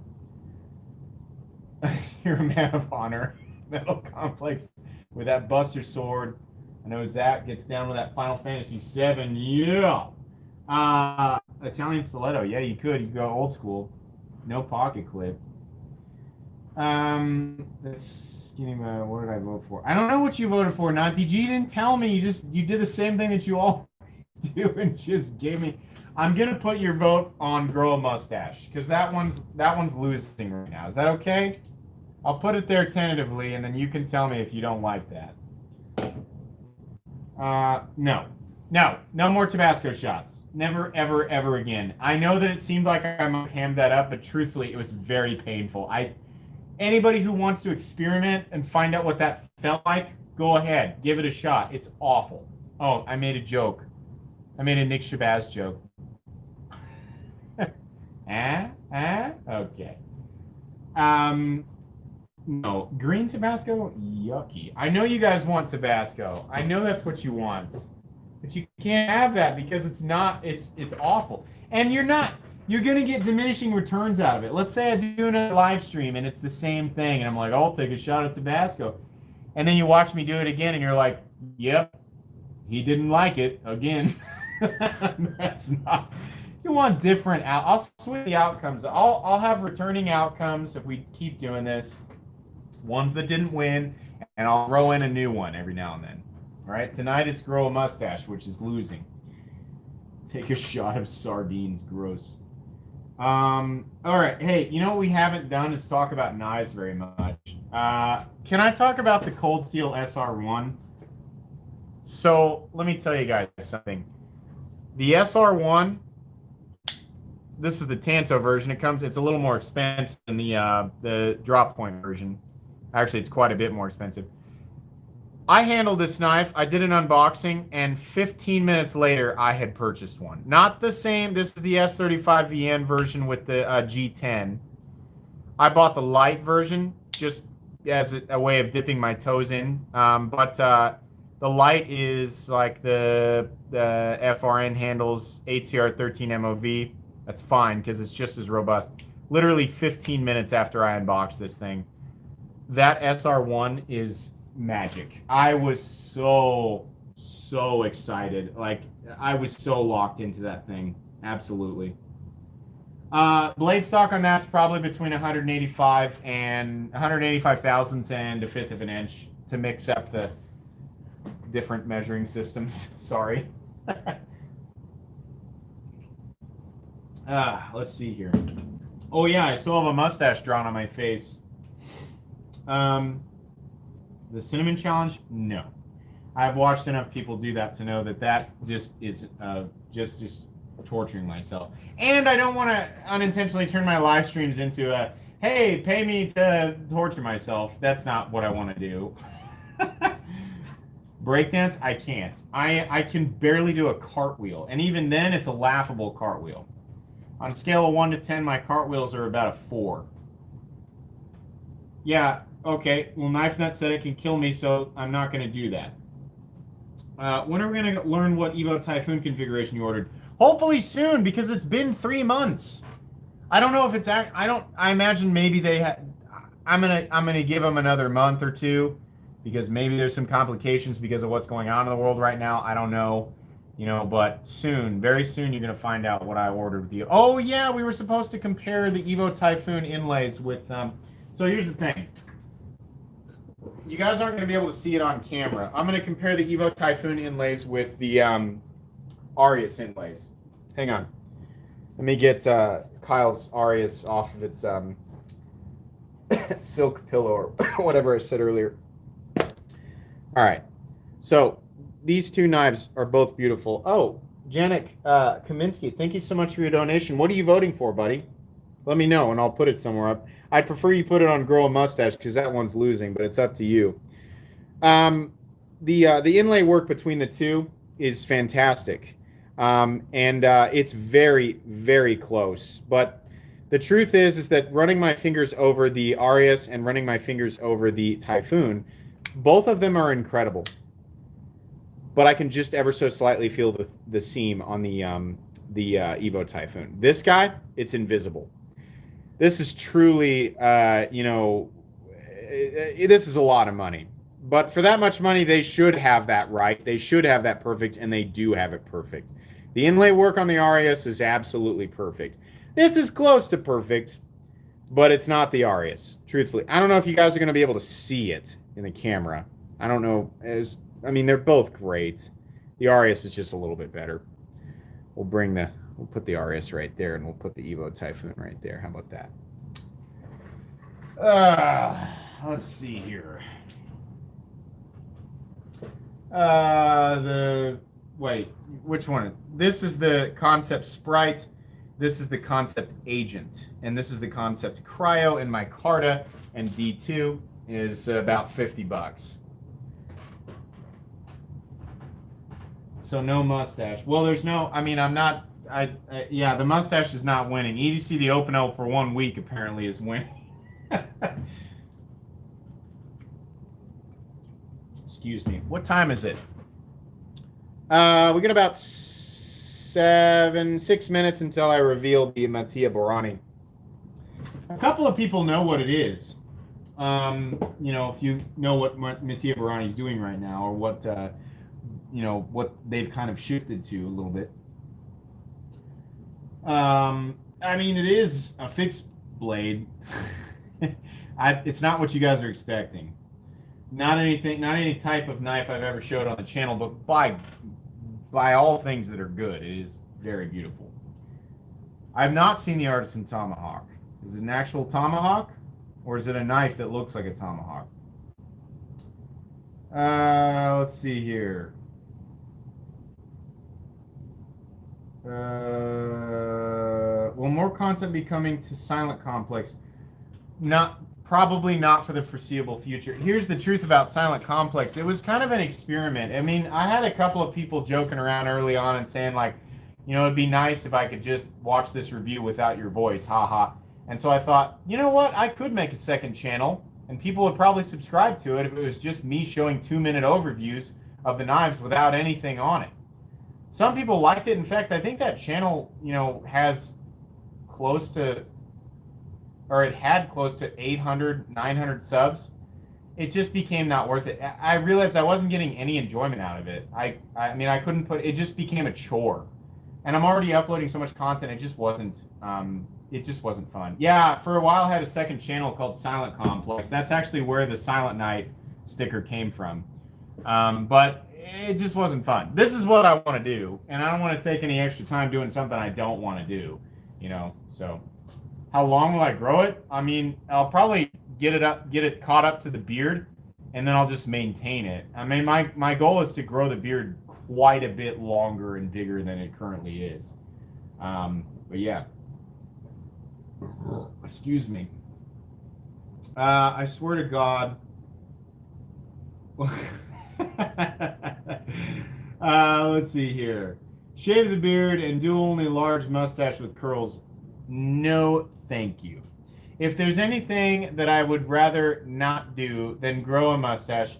Speaker 1: You're a man of honor. Metal Complex with that Buster Sword. I know Zach gets down with that Final Fantasy VII. Yeah. Italian Stiletto. Yeah, you could. You could go old school. No pocket clip. Let's give him what did I vote for? I don't know what you voted for. Not DG. You didn't tell me. You did the same thing that you all do and just gave me. I'm gonna put your vote on Grow a Mustache because that one's losing right now. Is that okay? I'll put it there tentatively, and then you can tell me if you don't like that. No more Tabasco shots. Never, ever, ever again. I know that it seemed like I might ham that up, but truthfully, it was very painful. Anybody who wants to experiment and find out what that felt like, go ahead, give it a shot. It's awful. Oh, I made a joke. I made a Nick Shabazz joke. Okay. No, green Tabasco, yucky. I know you guys want Tabasco. I know that's what you want, but you can't have that because it's awful. And you're gonna get diminishing returns out of it. Let's say I do a live stream and it's the same thing, and I'm like, I'll take a shot at Tabasco, and then you watch me do it again, and you're like, yep, he didn't like it again. That's not. You want different I'll switch the outcomes. I'll have returning outcomes if we keep doing this. Ones that didn't win, and I'll throw in a new one every now and then. All right, tonight it's Grow a Mustache, which is losing. Take a shot of sardines, gross. All right, hey, you know what we haven't done is talk about knives very much. Can I talk about the Cold Steel SR1? So let me tell you guys something. The SR1, this is the Tanto version. It's a little more expensive than the drop point version. Actually, it's quite a bit more expensive. I handled this knife. I did an unboxing, and 15 minutes later, I had purchased one. Not the same. This is the S35VN version with the G10. I bought the light version just as a way of dipping my toes in. But the light is like the FRN handles ATR 13 MOV. That's fine because it's just as robust. Literally 15 minutes after I unboxed this thing, that SR1 is magic. I was so excited. Like, I was so locked into that thing. Absolutely. Blade stock on that's probably between 185 and 185 thousandths and a fifth of an inch to mix up the different measuring systems. Sorry. Let's see here. Oh yeah, I still have a mustache drawn on my face. The cinnamon challenge? No. I've watched enough people do that to know that that just is just torturing myself. And I don't want to unintentionally turn my live streams into a, hey, pay me to torture myself. That's not what I want to do. Breakdance? I can't. I can barely do a cartwheel. And even then, it's a laughable cartwheel. On a scale of 1 to 10, my cartwheels are about a 4. Yeah, okay. Well, Knife Nut said it can kill me, so I'm not going to do that. When are we going to learn what Evo Typhoon configuration you ordered? Hopefully soon, because it's been 3 months. I don't know if it's... I imagine maybe they had... I'm gonna give them another month or two, because maybe there's some complications because of what's going on in the world right now. I don't know. You know, but soon, very soon, you're going to find out what I ordered with you. Oh, yeah, we were supposed to compare the Evo Typhoon inlays with... So here's the thing. You guys aren't going to be able to see it on camera. I'm going to compare the Evo Typhoon inlays with the Arius inlays. Hang on. Let me get Kyle's Arius off of its silk pillow or whatever I said earlier. All right. So these two knives are both beautiful. Oh, Janik Kaminsky, thank you so much for your donation. What are you voting for, buddy? Let me know, and I'll put it somewhere up. I'd prefer you put it on Grow a Mustache because that one's losing, but it's up to you. The inlay work between the two is fantastic, and it's very, very close. But the truth is that running my fingers over the Arius and running my fingers over the Typhoon, both of them are incredible. But I can just ever so slightly feel the seam on the Evo Typhoon. This guy, it's invisible. This is truly, this is a lot of money. But for that much money, they should have that right. They should have that perfect, and they do have it perfect. The inlay work on the Arius is absolutely perfect. This is close to perfect, but it's not the Arius, truthfully. I don't know if you guys are going to be able to see it in the camera. I don't know. They're both great. The Arius is just a little bit better. We'll put the Arius right there, and we'll put the Evo Typhoon right there. How about that? Let's see here. Which one? This is the Concept Sprite. This is the Concept Agent, and this is the Concept Cryo in micarta, and D2 is about $50. So no mustache. Well, there's no. The mustache is not winning. EDC the Open L for 1 week apparently is winning. Excuse me. What time is it? We got about 6 minutes until I reveal the Mattia Borani. A couple of people know what it is. If you know what Mattia Borani is doing right now, or what what they've kind of shifted to a little bit. It is a fixed blade. It's not what you guys are expecting. Not any type of knife I've ever showed on the channel, but by all things that are good, it is very beautiful. I've not seen the Artisan Tomahawk. Is it an actual tomahawk, or is it a knife that looks like a tomahawk? Let's see here. Will more content be coming to Silent Complex? Not probably not for the foreseeable future. Here's the truth about Silent Complex. It was kind of an experiment. I mean, I had a couple of people joking around early on and saying like, it'd be nice if I could just watch this review without your voice, haha. And so I thought, you know what? I could make a second channel and people would probably subscribe to it if it was just me showing 2-minute overviews of the knives without anything on it. Some people liked it. In fact, I think that channel, has close to, or it had close to 800, 900 subs. It just became not worth it. I realized I wasn't getting any enjoyment out of it. I mean, I couldn't it just became a chore. And I'm already uploading so much content, it just wasn't fun. Yeah, for a while I had a second channel called Silent Complex. That's actually where the Silent Night sticker came from. But it just wasn't fun. This is what I want to do, and I don't want to take any extra time doing something I don't want to do, so how long will I grow it? I mean, I'll probably get it caught up to the beard, and then I'll just maintain it. I mean, my goal is to grow the beard quite a bit longer and bigger than it currently is. But yeah. Excuse me. I swear to God. Let's see here. Shave the beard and do only large mustache with curls. No, thank you. If there's anything that I would rather not do than grow a mustache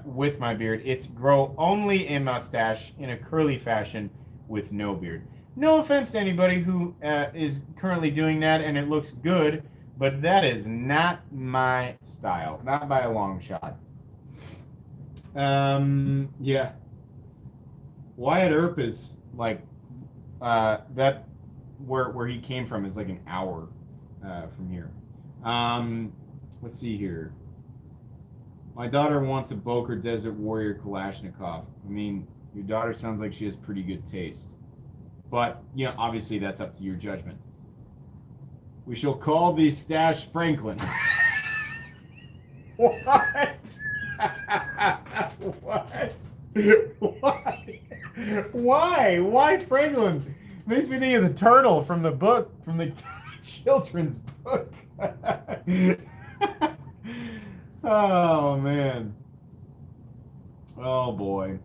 Speaker 1: with my beard, it's grow only a mustache in a curly fashion with no beard. No offense to anybody who is currently doing that and it looks good, but that is not my style. Not by a long shot. Yeah. Wyatt Earp is like that where he came from is like an hour from here. Let's see here. My daughter wants a Boker Desert Warrior Kalashnikov. I mean, your daughter sounds like she has pretty good taste. But, obviously that's up to your judgment. We shall call the stash Franklin. What? What? Why? Why Franklin? Makes me think of the turtle from the book, from the children's book. Oh, man. Oh, boy.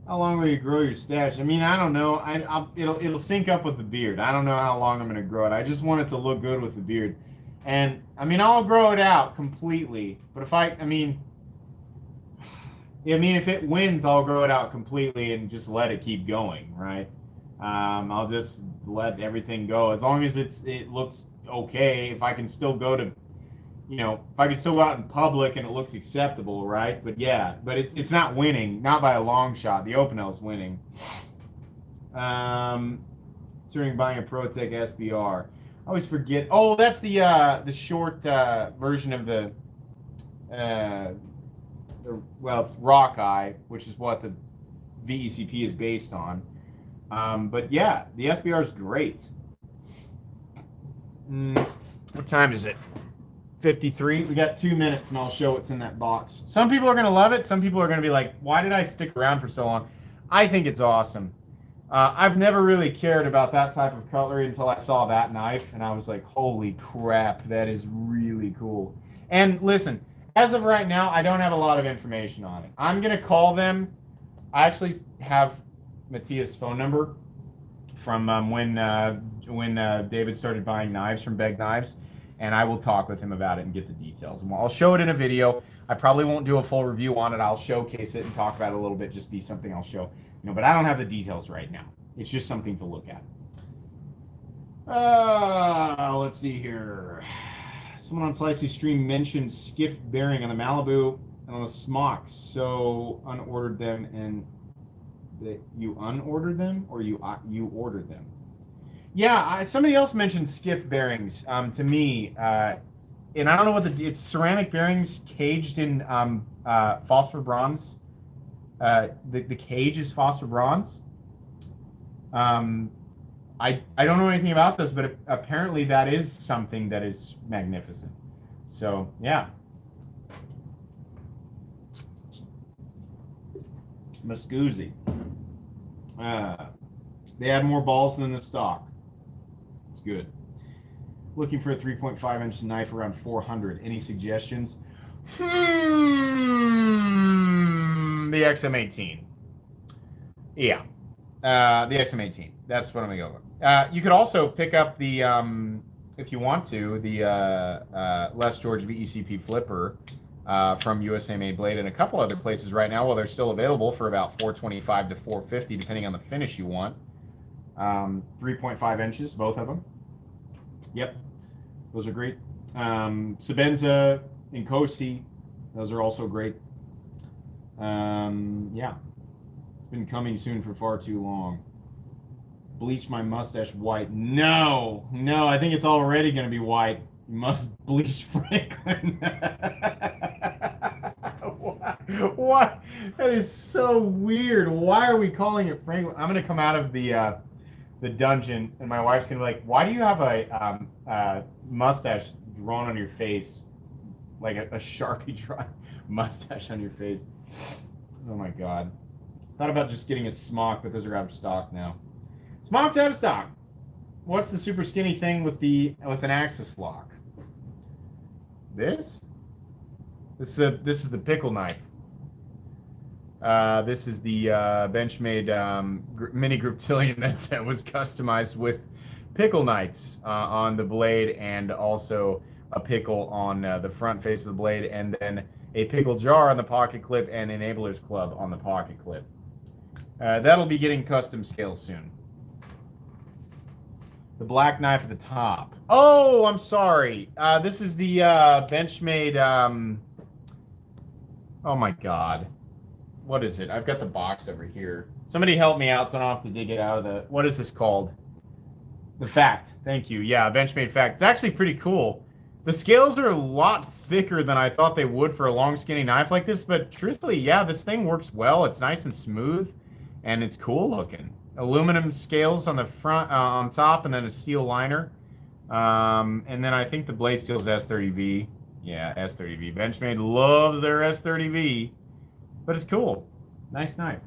Speaker 1: How long will you grow your stash? I mean, I don't know. It'll sync up with the beard. I don't know how long I'm going to grow it. I just want it to look good with the beard. And, I mean, I'll grow it out completely. But if if it wins, I'll grow it out completely and just let it keep going, right? I'll just let everything go. As long as it looks okay, if I can still go to, if I can still go out in public and it looks acceptable, right? But yeah, but it's not winning, not by a long shot. The Open L's winning. Considering buying a ProTech SBR. I always forget. Oh, that's the short version of the it's Rockeye, which is what the VECP is based on. But yeah, the SBR is great. What time is it? 53. We got 2 minutes and I'll show what's in that box. Some people are going to love it. Some people are going to be like, why did I stick around for so long? I think it's awesome. I've never really cared about that type of cutlery until I saw that knife and I was like, holy crap, that is really cool. And listen, as of right now, I don't have a lot of information on it. I'm going to call them. I actually have Matthias' phone number from when David started buying knives from Beg Knives, and I will talk with him about it and get the details. And I'll show it in a video. I probably won't do a full review on it. I'll showcase it and talk about it a little bit, just be something I'll show. But I don't have the details right now. It's just something to look at. Let's see here. Someone on Slicey's stream mentioned skiff bearing on the Malibu and on the Smocks, so unordered them and you unordered them or you ordered them? Yeah, somebody else mentioned skiff bearings to me, and I don't know what it's ceramic bearings caged in phosphor bronze. The cage is phosphor bronze. I don't know anything about this, but apparently that is something that is magnificent. So yeah. Muscoozy. They add more balls than the stock. It's good. Looking for a 3.5-inch knife around 400. Any suggestions? The XM18. Yeah. The XM18. That's what I'm going to go with. You could also pick up the, if you want to, the Les George VECP flipper from USA Made Blade and a couple other places right now while they're still available for about $425 to $450, depending on the finish you want. 3.5 inches, both of them. Yep. Those are great. Sebenza and Costi, those are also great. Yeah. It's been coming soon for far too long. Bleach my mustache white. No, I think it's already going to be white. You must bleach Franklin. What? That is so weird. Why are we calling it Franklin? I'm going to come out of the dungeon, and my wife's going to be like, why do you have a mustache drawn on your face? Like a Sharpie drawn mustache on your face. Oh my God. Thought about just getting a smock, but those are out of stock now. Smock's out of stock. What's the super skinny thing with an axis lock? This is the pickle knife. This is the Benchmade mini Griptilian that was customized with pickle knights on the blade, and also a pickle on the front face of the blade, and then a pickle jar on the pocket clip and Enabler's Club on the pocket clip. That'll be getting custom scales soon. The black knife at the top. Oh, I'm sorry. This is the Benchmade. Oh my God. What is it? I've got the box over here. Somebody help me out so I don't have to dig it out of the... What is this called? The Fact. Thank you. Yeah, Benchmade Fact. It's actually pretty cool. The scales are a lot thicker than I thought they would for a long, skinny knife like this, but truthfully, yeah, this thing works well. It's nice and smooth, and it's cool looking. Aluminum scales on the front, on top, and then a steel liner. And then I think the blade steel is S30V. Yeah, S30V. Benchmade loves their S30V, but it's cool. Nice knife.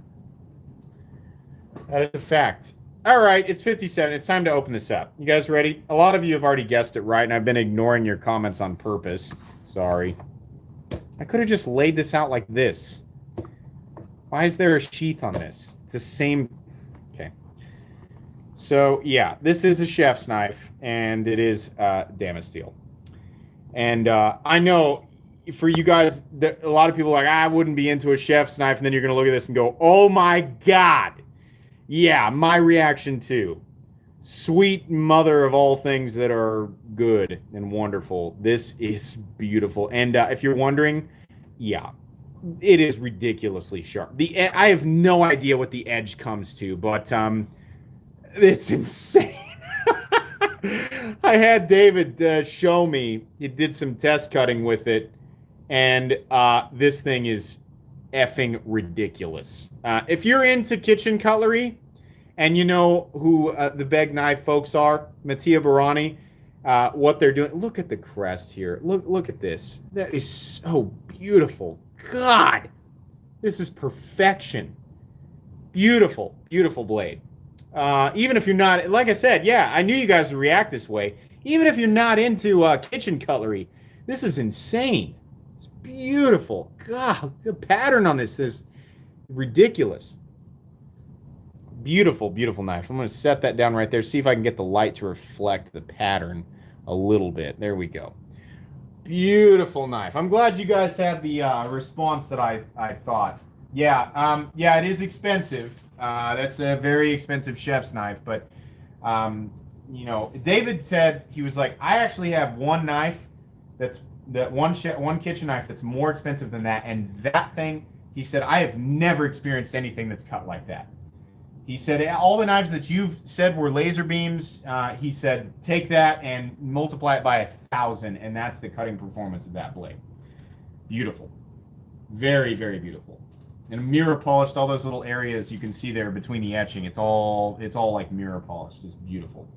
Speaker 1: That is a fact. All right, it's 57. It's time to open this up. You guys ready? A lot of you have already guessed it right, and I've been ignoring your comments on purpose. Sorry. I could have just laid this out like this. Why is there a sheath on this? It's the same... Okay. So, yeah, this is a chef's knife, and it is Damasteel. And I know for you guys, a lot of people are like, I wouldn't be into a chef's knife, and then you're going to look at this and go, oh my God. Yeah, my reaction too. Sweet mother of all things that are good and wonderful. This is beautiful. And if you're wondering, yeah, it is ridiculously sharp. I have no idea what the edge comes to, but it's insane. I had David show me. He did some test cutting with it, and this thing is effing ridiculous. If you're into kitchen cutlery, and you know who the Beg Knife folks are, Mattia Barani, what they're doing. Look at the crest here. Look at this. That is so beautiful. God, this is perfection. Beautiful, beautiful blade. Even if you're not, like I said, yeah, I knew you guys would react this way. Even if you're not into kitchen cutlery, this is insane. It's beautiful. God, the pattern on this is ridiculous. Beautiful, beautiful knife. I'm going to set that down right there. See if I can get the light to reflect the pattern a little bit. There we go. Beautiful knife. I'm glad you guys had the response that I thought. Yeah, yeah, it is expensive. That's a very expensive chef's knife. But, you know, David said, he was like, I actually have one knife one kitchen knife that's more expensive than that. And that thing, he said, I have never experienced anything that's cut like that. He said, all the knives that you've said were laser beams, he said, take that and multiply it by 1,000, and that's the cutting performance of that blade. Beautiful. Very, very beautiful. And mirror polished, all those little areas you can see there between the etching. It's all like mirror polished. It's beautiful.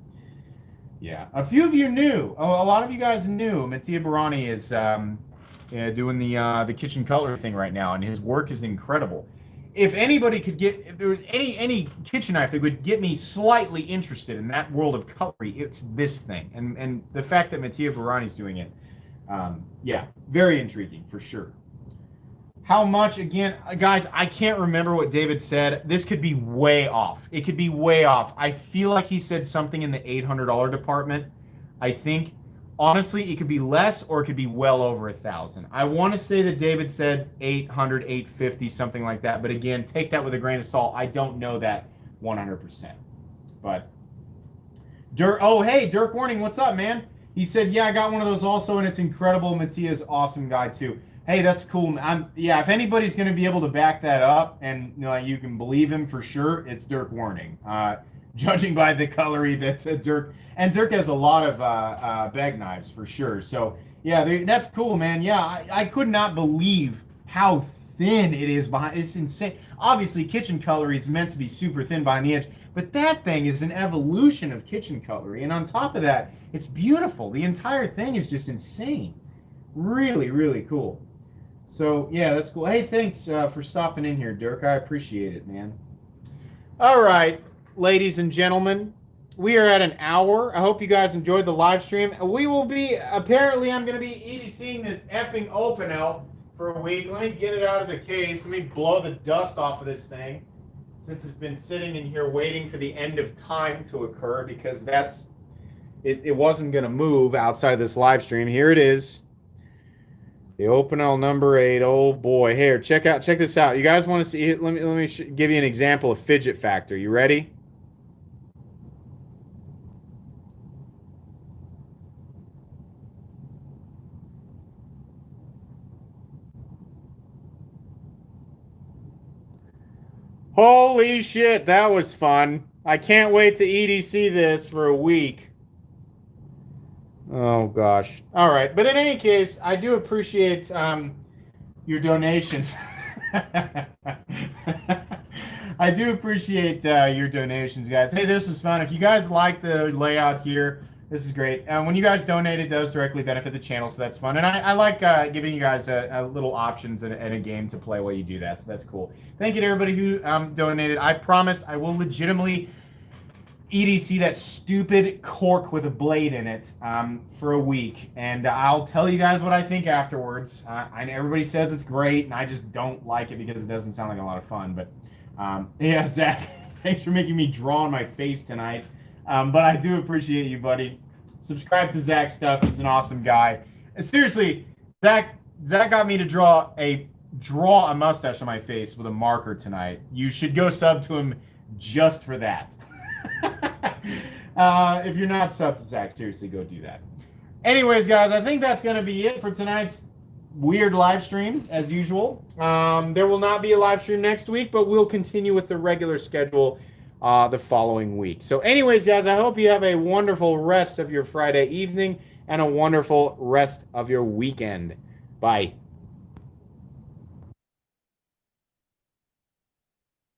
Speaker 1: Yeah. A few of you knew. A lot of you guys knew. Mattia Barani is doing the kitchen cutlery thing right now, and his work is incredible. if anybody could if there was any kitchen knife that would get me slightly interested in that world of cutlery, it's this thing. And the fact that Mattia Barani's doing it, yeah, very intriguing for sure. How much, again, guys, I can't remember what David said. This could be way off. It could be way off. I feel like he said something in the $800 department. I think, honestly, it could be less or it could be well over 1,000. I want to say that David said 800, 850, something like that. But again, take that with a grain of salt. I don't know that 100%. But, oh, hey, Dirk Warning, what's up, man? He said, yeah, I got one of those also, and it's incredible. Mattia's awesome guy, too. Hey, that's cool. Yeah, if anybody's going to be able to back that up and you can believe him for sure, it's Dirk Warning. Judging by the cutlery that Dirk has a lot of bag knives for sure. So yeah, that's cool, man. Yeah, I could not believe how thin it is behind. It's insane. Obviously, kitchen cutlery is meant to be super thin behind the edge, but that thing is an evolution of kitchen cutlery, and on top of that, it's beautiful. The entire thing is just insane. Really, really cool. So, yeah, that's cool. Hey, thanks for stopping in here, Dirk. I appreciate it, man. All right, ladies and gentlemen, we are at an hour. I hope you guys enjoyed the live stream. We will be, apparently, I'm going to be EDCing the effing Opinel for a week. Let me get it out of the case. Let me blow the dust off of this thing since it's been sitting in here waiting for the end of time to occur because it wasn't going to move outside of this live stream. Here it is. The Opinel number 8. Oh boy! Here, check this out. You guys want to see? Let me give you an example of fidget factor. You ready? Holy shit! That was fun. I can't wait to EDC this for a week. Oh gosh. All right, but in any case, I do appreciate your donations. I do appreciate your donations, guys. Hey, this was fun. If you guys like the layout here, this is great. When you guys donate, it does directly benefit the channel, so that's fun. And I like giving you guys a little options and a game to play while you do that, so that's cool. Thank you to everybody who donated. I promise I will legitimately EDC that stupid cork with a blade in it for a week, and I'll tell you guys what I think afterwards. Everybody says it's great, and I just don't like it because it doesn't sound like a lot of fun. But yeah, Zach, thanks for making me draw on my face tonight. But I do appreciate you, buddy. Subscribe to Zach's stuff. He's an awesome guy. And seriously, Zach got me to draw a mustache on my face with a marker tonight. You should go sub to him just for that. If you're not subbed to Zach, seriously, go do that. Anyways, guys, I think that's going to be it for tonight's weird live stream, as usual. There will not be a live stream next week, but we'll continue with the regular schedule the following week. So anyways, guys, I hope you have a wonderful rest of your Friday evening and a wonderful rest of your weekend. Bye.